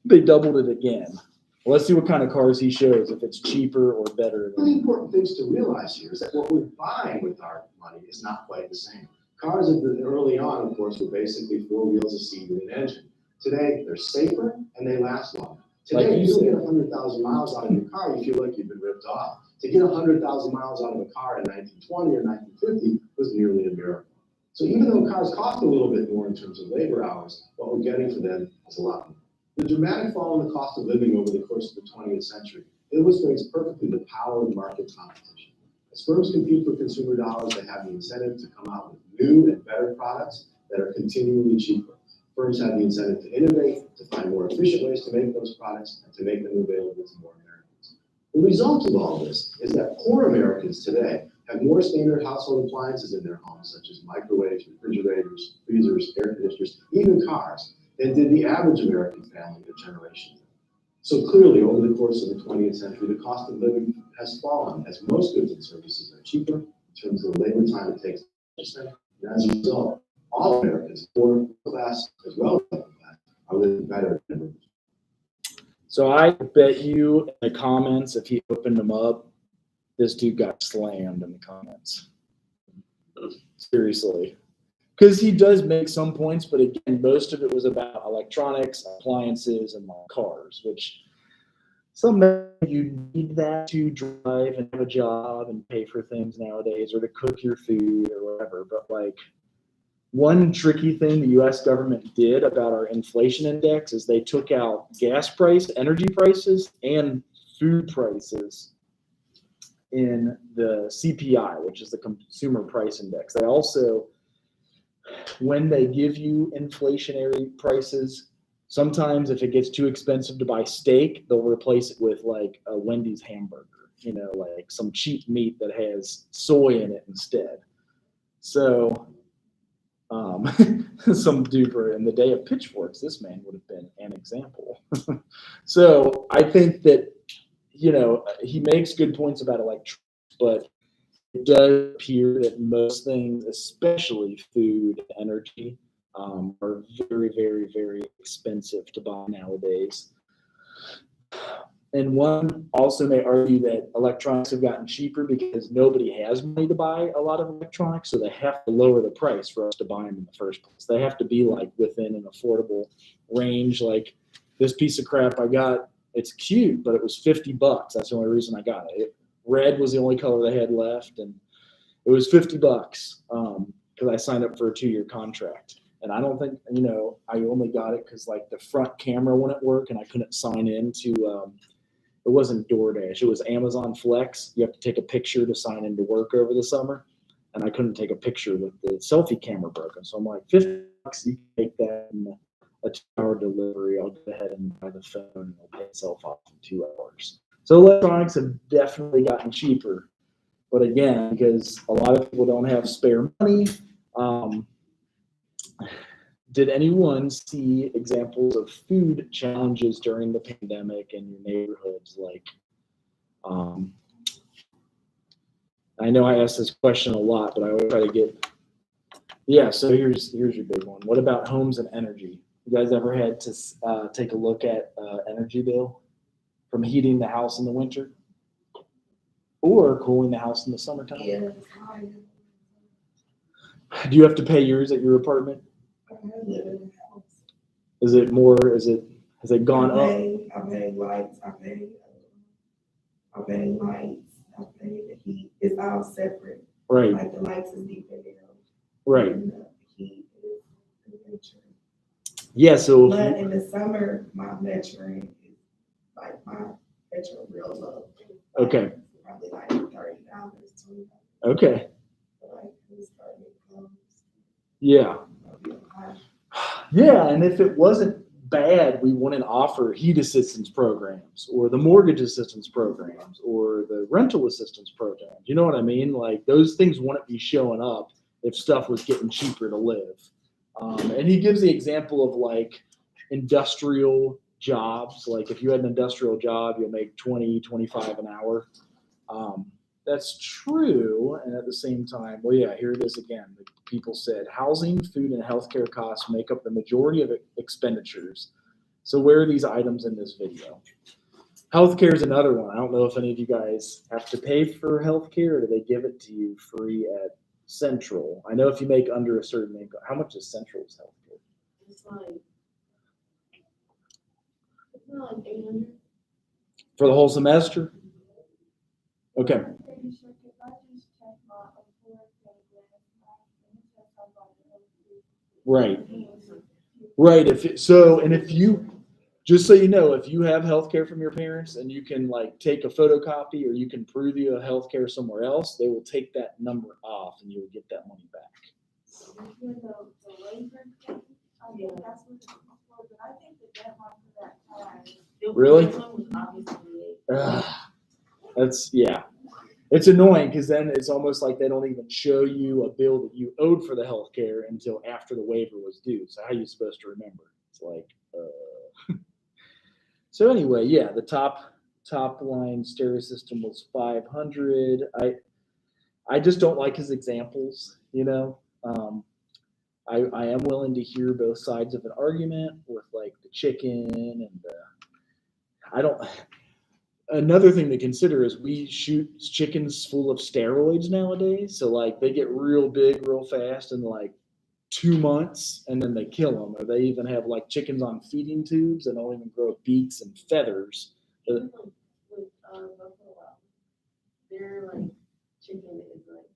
they doubled it again. Well, let's see what kind of cars he shows, if it's cheaper or better. One of the important things to realize here is that what we're buying with our money is not quite the same. Cars early on, of course, were basically 4 wheels, a seat, and an engine. Today, they're safer and they last longer. Today, Like you get 100,000 miles out of your car, you feel like you've been ripped off. To get 100,000 miles out of a car in 1920 or 1950 was nearly a miracle. So even though cars cost a little bit more in terms of labor hours, what we're getting for them is a lot more. The dramatic fall in the cost of living over the course of the 20th century illustrates perfectly the power of market competition. As firms compete for consumer dollars, they have the incentive to come out with new and better products that are continually cheaper. Firms have the incentive to innovate, to find more efficient ways to make those products, and to make them available to more Americans. The result of all this is that poor Americans today have more standard household appliances in their homes, such as microwaves, refrigerators, freezers, air conditioners, even cars, than did the average American family a generation ago. So clearly, over the course of the 20th century, the cost of living has fallen as most goods and services are cheaper in terms of the labor time it takes to spend. And as a result, all Americans, poor class as well as middle class, are living better than ever. So I bet you in the comments, if he opened them up, this dude got slammed in the comments. Seriously. Because he does make some points, but again, most of it was about electronics, appliances, and cars, which sometimes you need that to drive and have a job and pay for things nowadays, or to cook your food or whatever. But like, one tricky thing the U.S. government did about our inflation index is they took out gas price, energy prices, and food prices in the CPI, which is the Consumer Price Index. They also, when they give you inflationary prices, sometimes if it gets too expensive to buy steak, they'll replace it with like a Wendy's hamburger, you know, like some cheap meat that has soy in it instead. So some duper in the day of pitchforks, this man would have been an example. So I think that, you know, he makes good points about electronics, but it does appear that most things, especially food and energy, are very, very, very expensive to buy nowadays. And one also may argue that electronics have gotten cheaper because nobody has money to buy a lot of electronics, so they have to lower the price for us to buy them in the first place. They have to be like within an affordable range. Like this piece of crap I got, it's cute, but it was $50. That's the only reason I got it. Red was the only color they had left, and it was $50 because I signed up for a 2-year contract. And I don't think, you know, I only got it because like the front camera wouldn't work and I couldn't sign in to, it wasn't DoorDash, it was Amazon Flex. You have to take a picture to sign into work over the summer. And I couldn't take a picture with the selfie camera broken. So I'm like, $50, you can take that in a 2-hour delivery. I'll go ahead and buy the phone and it'll pay itself off in 2 hours. So electronics have definitely gotten cheaper. But again, because a lot of people don't have spare money, did anyone see examples of food challenges during the pandemic in your neighborhoods? Like, I know I ask this question a lot, but I always try to get, yeah, so here's your big one. What about homes and energy? You guys ever had to take a look at energy bill from heating the house in the winter or cooling the house in the summertime? Yeah, it's high. Do you have to pay yours at your apartment? I live in a house. Is it more, has it gone up? I pay lights, I pay lights, I pay the heat. It's all separate. Right, Like the lights is depending on. right. And the heat is the metering. Yeah, so But in the summer, my metering is like my metering real low. Okay. Probably like $30, $20. okay, But like we started close. yeah. Maybe high. Yeah, and if it wasn't bad, we wouldn't offer heat assistance programs or the mortgage assistance programs or the rental assistance programs. You know what I mean? Like those things wouldn't be showing up if stuff was getting cheaper to live. And he gives the example of like industrial jobs. Like if you had an industrial job, you'll make 20, 25 an hour. That's true. And at the same time, well, yeah, here it is again. The people said housing, food, and healthcare costs make up the majority of expenditures. So where are these items in this video? Healthcare is another one. I don't know if any of you guys have to pay for healthcare or do they give it to you free at Central? I know if you make under a certain income, how much is Central's healthcare? It's not like 800. For the whole semester? Okay. Right. Right. If you, just so you know, if you have health care from your parents and you can like take a photocopy or you can prove you have health care somewhere else, they will take that number off and you'll get that money back. Really? That's, yeah. It's annoying because then it's almost like they don't even show you a bill that you owed for the health care until after the waiver was due. So how are you supposed to remember? It's like, So anyway, yeah, the top line stereo system was 500. I just don't like his examples, you know. I am willing to hear both sides of an argument with like the chicken and I don't. Another thing to consider is we shoot chickens full of steroids nowadays. So like they get real big real fast in like 2 months and then they kill them. Or they even have like chickens on feeding tubes and don't even grow beaks and feathers. Even like with Buffalo Wild, their like chicken is like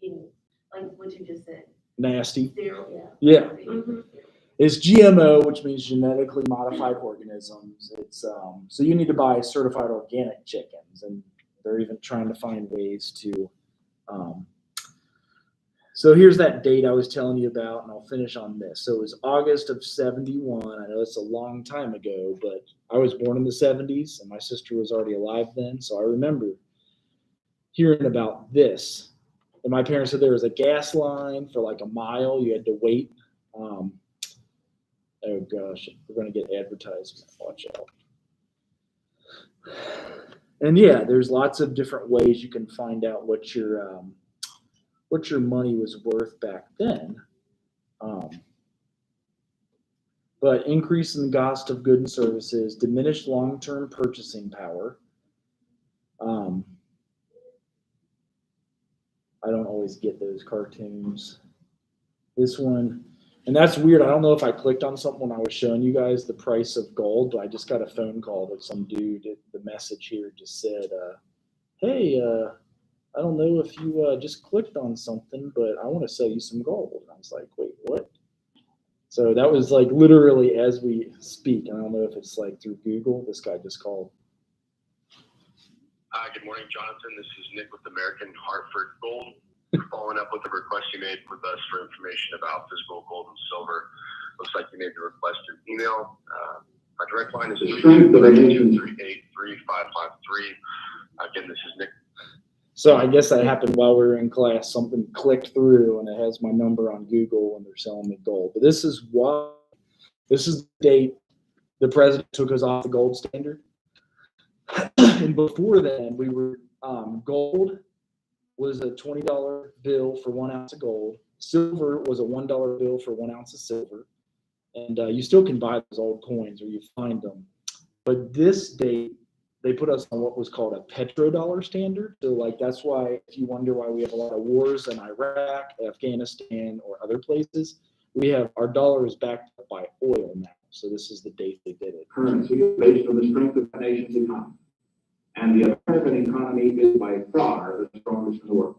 getting like what you just said. Nasty. Sterile, Yeah. Mm-hmm. It's GMO, which means genetically modified organisms. It's so you need to buy certified organic chickens, and they're even trying to find ways to. So here's that date I was telling you about, and I'll finish on this. So it was August of '71. I know it's a long time ago, but I was born in the '70s, and my sister was already alive then, so I remember hearing about this. And my parents said there was a gas line for like a mile. You had to wait. Oh gosh, we're going to get advertisement. Watch out. And yeah, there's lots of different ways you can find out what your money was worth back then. But increase in the cost of goods and services, diminished long-term purchasing power. I don't always get those cartoons. This one. And that's weird. I don't know if I clicked on something when I was showing you guys the price of gold, but I just got a phone call that some dude, the message here just said, hey, I don't know if you just clicked on something, but I want to sell you some gold. And I was like, wait, what? So that was like literally as we speak. And I don't know if it's like through Google. This guy just called. Hi, good morning, Jonathan. This is Nick with American Hartford Gold. Following up with the request you made with us for information about physical gold and silver. Looks like you made the request through email. My direct line is The strength of our nation. 383-553. Again, this is Nick. So I guess that happened while we were in class. Something clicked through and it has my number on Google when they're selling me gold. But this is the date the president took us off the gold standard. And before then, we were gold was a $20 bill for 1 ounce of gold. Silver was a $1 bill for 1 ounce of silver. And you still can buy those old coins or you find them. But this date, they put us on what was called a petrodollar standard. So like that's why if you wonder why we have a lot of wars in Iraq, Afghanistan, or other places, we have our dollar is backed up by oil now. So this is the date they did it. Currency is based on the strength of the nation's economy. And the American economy is by far the strongest in the world.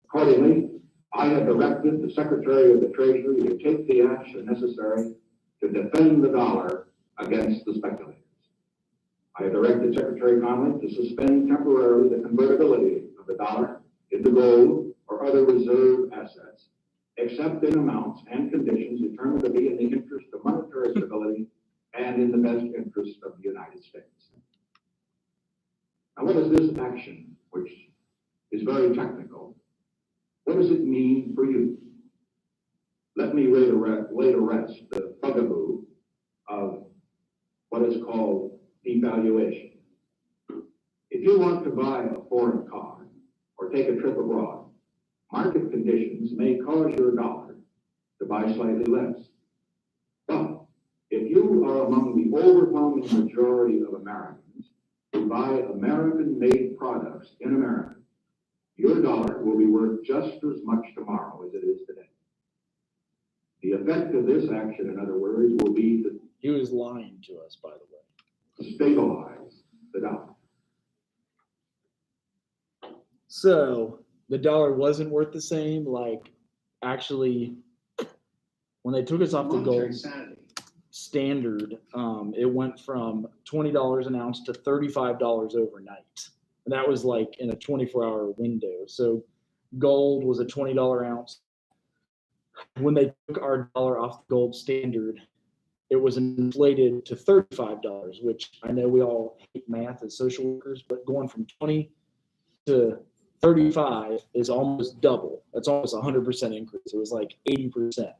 Accordingly, I have directed the Secretary of the Treasury to take the action necessary to defend the dollar against the speculators. I have directed Secretary Connally to suspend temporarily the convertibility of the dollar into gold or other reserve assets, except in amounts and conditions determined to be in the interest of monetary stability and in the best interest of the United States. Now, what is this action, which is very technical? What does it mean for you? Let me lay to rest the bugaboo of what is called devaluation. If you want to buy a foreign car or take a trip abroad, market conditions may cause your dollar to buy slightly less. But if you are among the overwhelming majority of Americans who buy American-made products in America, your dollar will be worth just as much tomorrow as it is today. The effect of this action, in other words, will be to He was lying to us, by the way. stabilize the dollar. So the dollar wasn't worth the same. Like actually, when they took us off the gold standard, it went from $20 an ounce to $35 overnight. And that was like in a 24-hour window. So gold was a $20 ounce. When they took our dollar off the gold standard, it was inflated to $35, which I know we all hate math as social workers, but going from 20 to 35 is almost double. That's almost 100% increase. It was like 80%.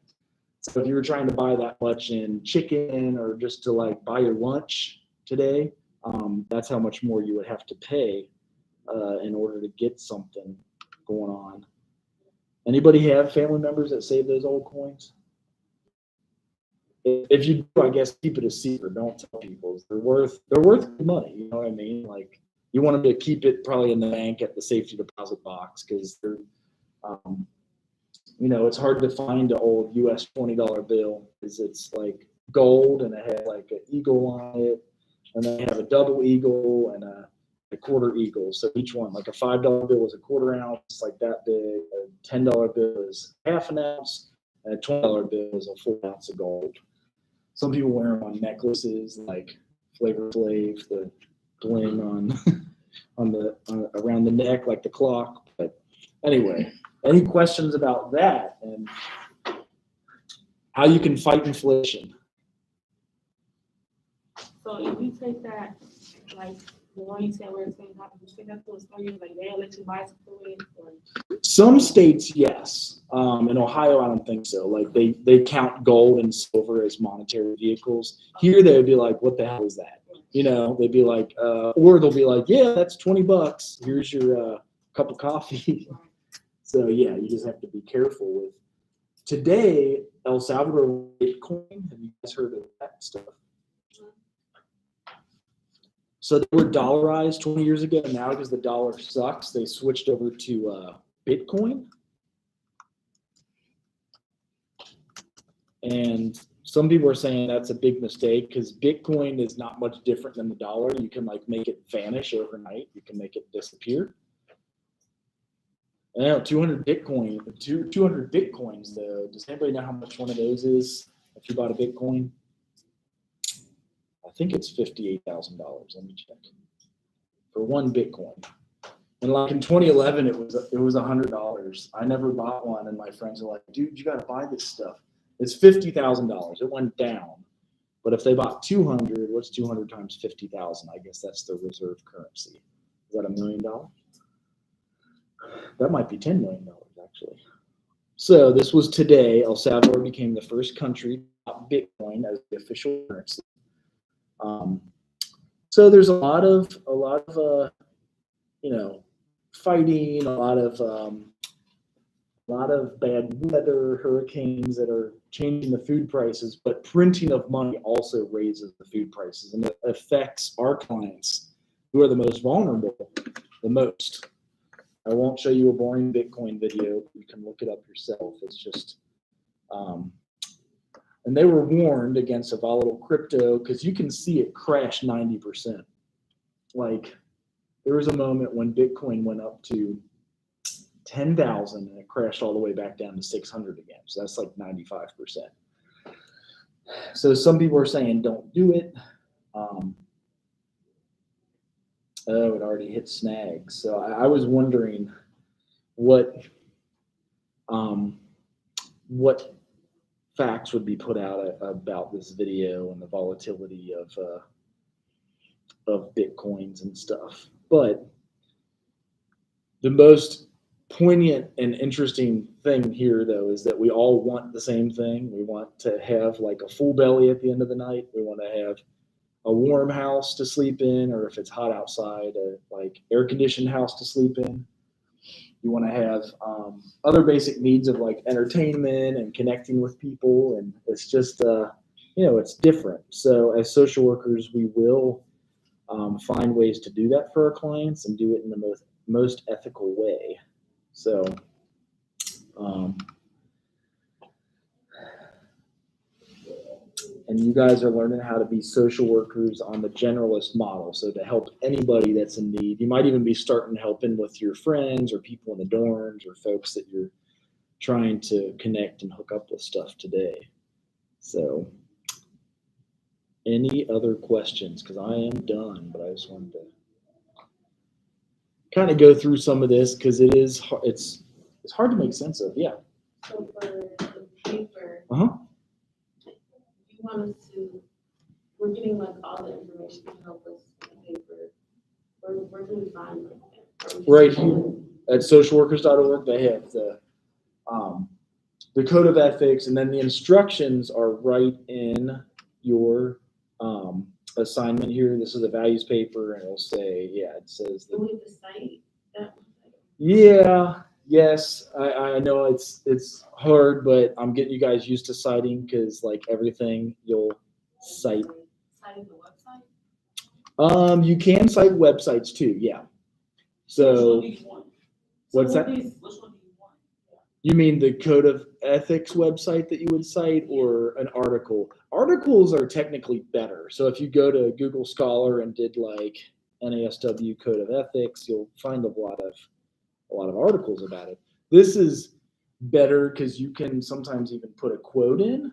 So if you were trying to buy that much in chicken or just to like buy your lunch today, that's how much more you would have to pay in order to get something going on. Anybody have family members that save those old coins? If you do, I guess keep it a secret. Don't tell people. They're worth good money. You know what I mean? Like you want them to keep it probably in the bank at the safety deposit box because they're, it's hard to find an old U.S. $20 bill because it's like gold and it has like an eagle on it, and then they have a double eagle and a quarter eagle. So each one, like a $5 bill was a quarter ounce, like that big. A $10 bill is half an ounce, and a $20 bill is a full ounce of gold. Some people wear them on necklaces, like Flavor Flav, the bling on around the neck, like the clock. But anyway, any questions about that and how you can fight inflation? So if you take that, like the one you said where it's going to happen, you take that to a store, like they'll let you buy something with, or Some states, yes. In Ohio, I don't think so. Like they count gold and silver as monetary vehicles. Here, they would be like, "What the hell is that?" They'd be like, or they'll be like, "Yeah, that's $20. Here's your cup of coffee." So yeah, you just have to be careful with. Today, El Salvador Bitcoin. Have you guys heard of that stuff? So they were dollarized 20 years ago. Now, because the dollar sucks, they switched over to Bitcoin. And some people are saying that's a big mistake because Bitcoin is not much different than the dollar. You can like make it vanish overnight. You can make it disappear. And I know 200 Bitcoins though. Does anybody know how much one of those is if you bought a Bitcoin? I think it's $58,000. Let me check. For one Bitcoin. And like in 2011, it was $100. I never bought one, and my friends are like, "Dude, you got to buy this stuff." It's $50,000. It went down, But if they bought 200, what's 200 times 50,000? I guess that's their reserve currency. Is that $1 million? That might be $10 million actually. So this was today. El Salvador became the first country to adopt Bitcoin as the official currency. So there's a lot of fighting, a lot of bad weather, hurricanes that are changing the food prices, but printing of money also raises the food prices, and it affects our clients who are the most vulnerable the most. I won't show you a boring Bitcoin video. You can look it up yourself. It's just, and they were warned against a volatile crypto because you can see it crash 90%. Like there was a moment when Bitcoin went up to 10,000 and it crashed all the way back down to 600 again. So that's like 95%. So some people are saying don't do it. Oh, it already hit snags. So I was wondering what facts would be put out about this video and the volatility of Bitcoins and stuff. But the most poignant and interesting thing here, though, is that we all want the same thing. We want to have like a full belly at the end of the night. We want to have a warm house to sleep in, or if it's hot outside, a like air-conditioned house to sleep in. You want to have other basic needs of like entertainment and connecting with people, and it's just it's different. So as social workers, we will find ways to do that for our clients and do it in the most ethical way. So and you guys are learning how to be social workers on the generalist model. So to help anybody that's in need, you might even be starting helping with your friends or people in the dorms or folks that you're trying to connect and hook up with stuff today. So any other questions? Because I am done, but I just wanted to kind of go through some of this because it's hard to make sense of. Yeah. So for the paper, Uh-huh. you want us to, we're getting like all the information to help us with the paper. Where can we find like that? Right here at socialworkers.org, they have the code of ethics, and then the instructions are right in your assignment here. This is a values paper, and it'll say, it says Do we have to cite that? yeah, yes, I know it's hard, but I'm getting you guys used to citing because like everything you'll cite. Citing the website? You can cite websites too, yeah. So what's that? Which one do you want? You mean the code of ethics website that you would cite, or an article? Articles are technically better. So if you go to Google Scholar and did like NASW code of ethics, you'll find a lot of articles about it. This is better because you can sometimes even put a quote in,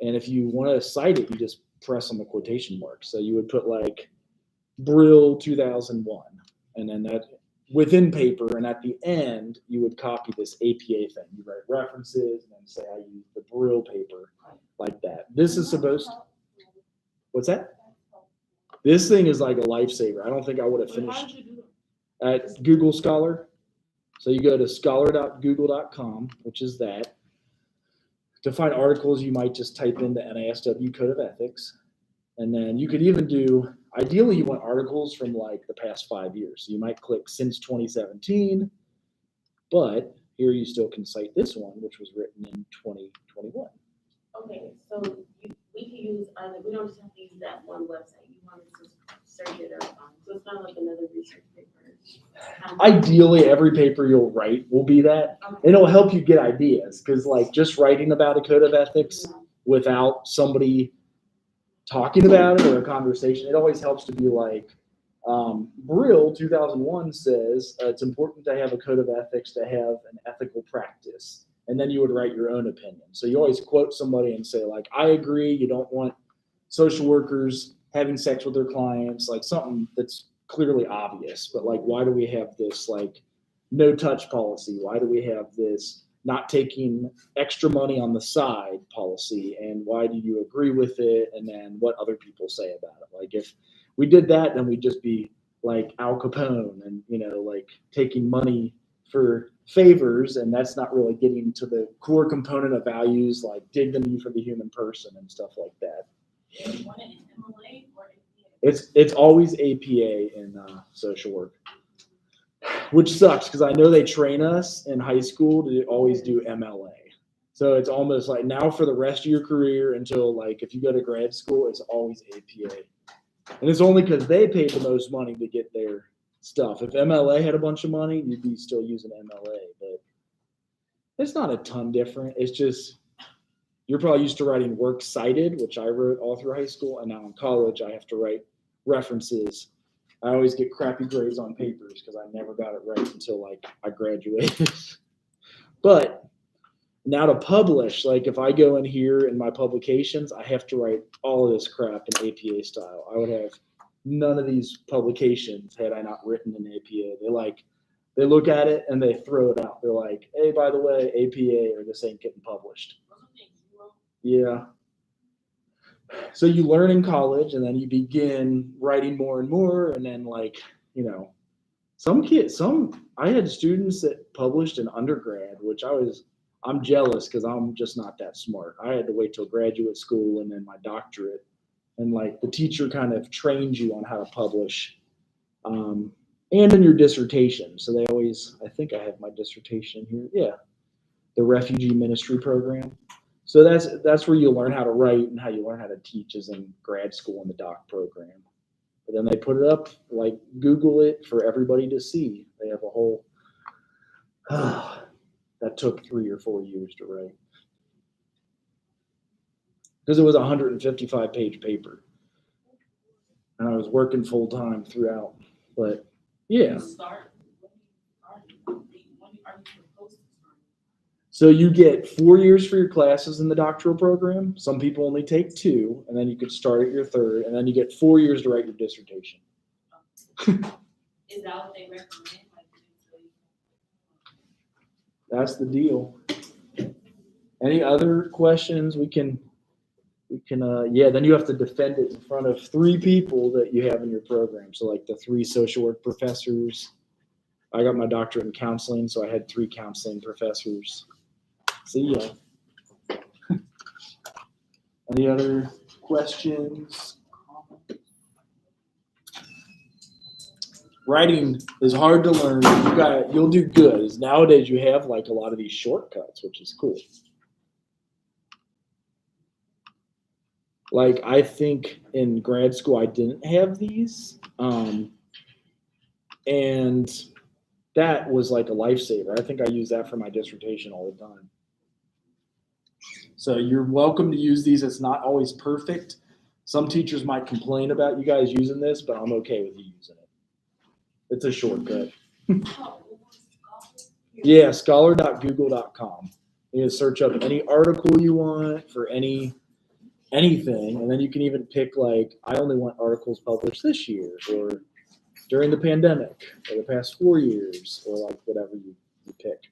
and if you want to cite it, you just press on the quotation mark. So you would put like Brill 2001, and then that within paper, and at the end you would copy this APA thing. You write references and then say I use the Brill paper like that. This is supposed to, what's that? This thing is like a lifesaver. I don't think I would have finished at Google Scholar. So you go to scholar.google.com, which is that. To find articles, you might just type in the NASW Code of Ethics. And then you could even do, ideally you want articles from like the past 5 years. So you might click since 2017, but here you still can cite this one, which was written in 2021. Okay, so we can use either, we don't just have to use that one website. You want us to search it up on. So it's not like another research paper. Ideally, every paper you'll write will be that. Okay. It'll help you get ideas, because like just writing about a code of ethics without somebody talking about it or a conversation, it always helps to be like, Brill 2001 says it's important to have a code of ethics to have an ethical practice. And then you would write your own opinion. So you always quote somebody and say like, I agree, you don't want social workers having sex with their clients, like something that's clearly obvious, but like, why do we have this like no touch policy? Why do we have this not taking extra money on the side policy, and why do you agree with it, and then what other people say about it. Like if we did that, then we'd just be like Al Capone and, like taking money for favors, and that's not really getting to the core component of values like dignity for the human person and stuff like that. It's always APA in social work, which sucks because I know they train us in high school to always do MLA. So it's almost like now for the rest of your career until like if you go to grad school, it's always APA. And it's only because they paid the most money to get their stuff. If MLA had a bunch of money, you'd be still using MLA, but it's not a ton different. It's just you're probably used to writing works cited, which I wrote all through high school, and now in college I have to write references. I always get crappy grades on papers because I never got it right until like I graduated. But now to publish, like if I go in here in my publications, I have to write all of this crap in APA style. I would have none of these publications had I not written in APA. They look at it and they throw it out. They're like, hey, by the way, APA or this ain't getting published. Yeah. So you learn in college and then you begin writing more and more. And then I had students that published in undergrad, which I'm jealous because I'm just not that smart. I had to wait till graduate school and then my doctorate. And like the teacher kind of trains you on how to publish and in your dissertation. So they always, I think I have my dissertation here. Yeah. The refugee ministry program. So that's where you learn how to write and how you learn how to teach is in grad school in the doc program. But then they put it up, like Google it for everybody to see. They have a whole, that took 3 or 4 years to write. Because it was a 155-page paper. And I was working full time throughout. But yeah. So you get 4 years for your classes in the doctoral program. Some people only take 2, and then you could start at your 3rd, and then you get 4 years to write your dissertation. Is that what they recommend? That's the deal. Any other questions? We can, then you have to defend it in front of 3 people that you have in your program. So like the 3 social work professors. I got my doctorate in counseling, so I had 3 counseling professors. See ya. Any other questions? Writing is hard to learn. You'll do good. Nowadays you have like a lot of these shortcuts, which is cool. Like I think in grad school I didn't have these, and that was like a lifesaver. I think I use that for my dissertation all the time. So you're welcome to use these. It's not always perfect. Some teachers might complain about you guys using this, but I'm okay with you using it. It's a shortcut. Yeah, scholar.google.com. You can search up any article you want for anything, and then you can even pick like, I only want articles published this year, or during the pandemic, or the past 4 years, or like whatever you pick.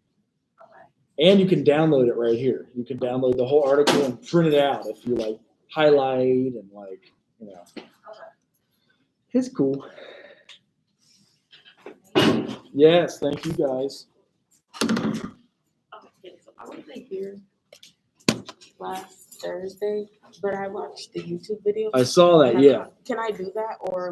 And you can download it right here. You can download the whole article and print it out if you like highlight and like, It's cool. Yes, thank you guys. Okay, so I wasn't here last Thursday, but I watched the YouTube video. I saw that, yeah. Can I do that or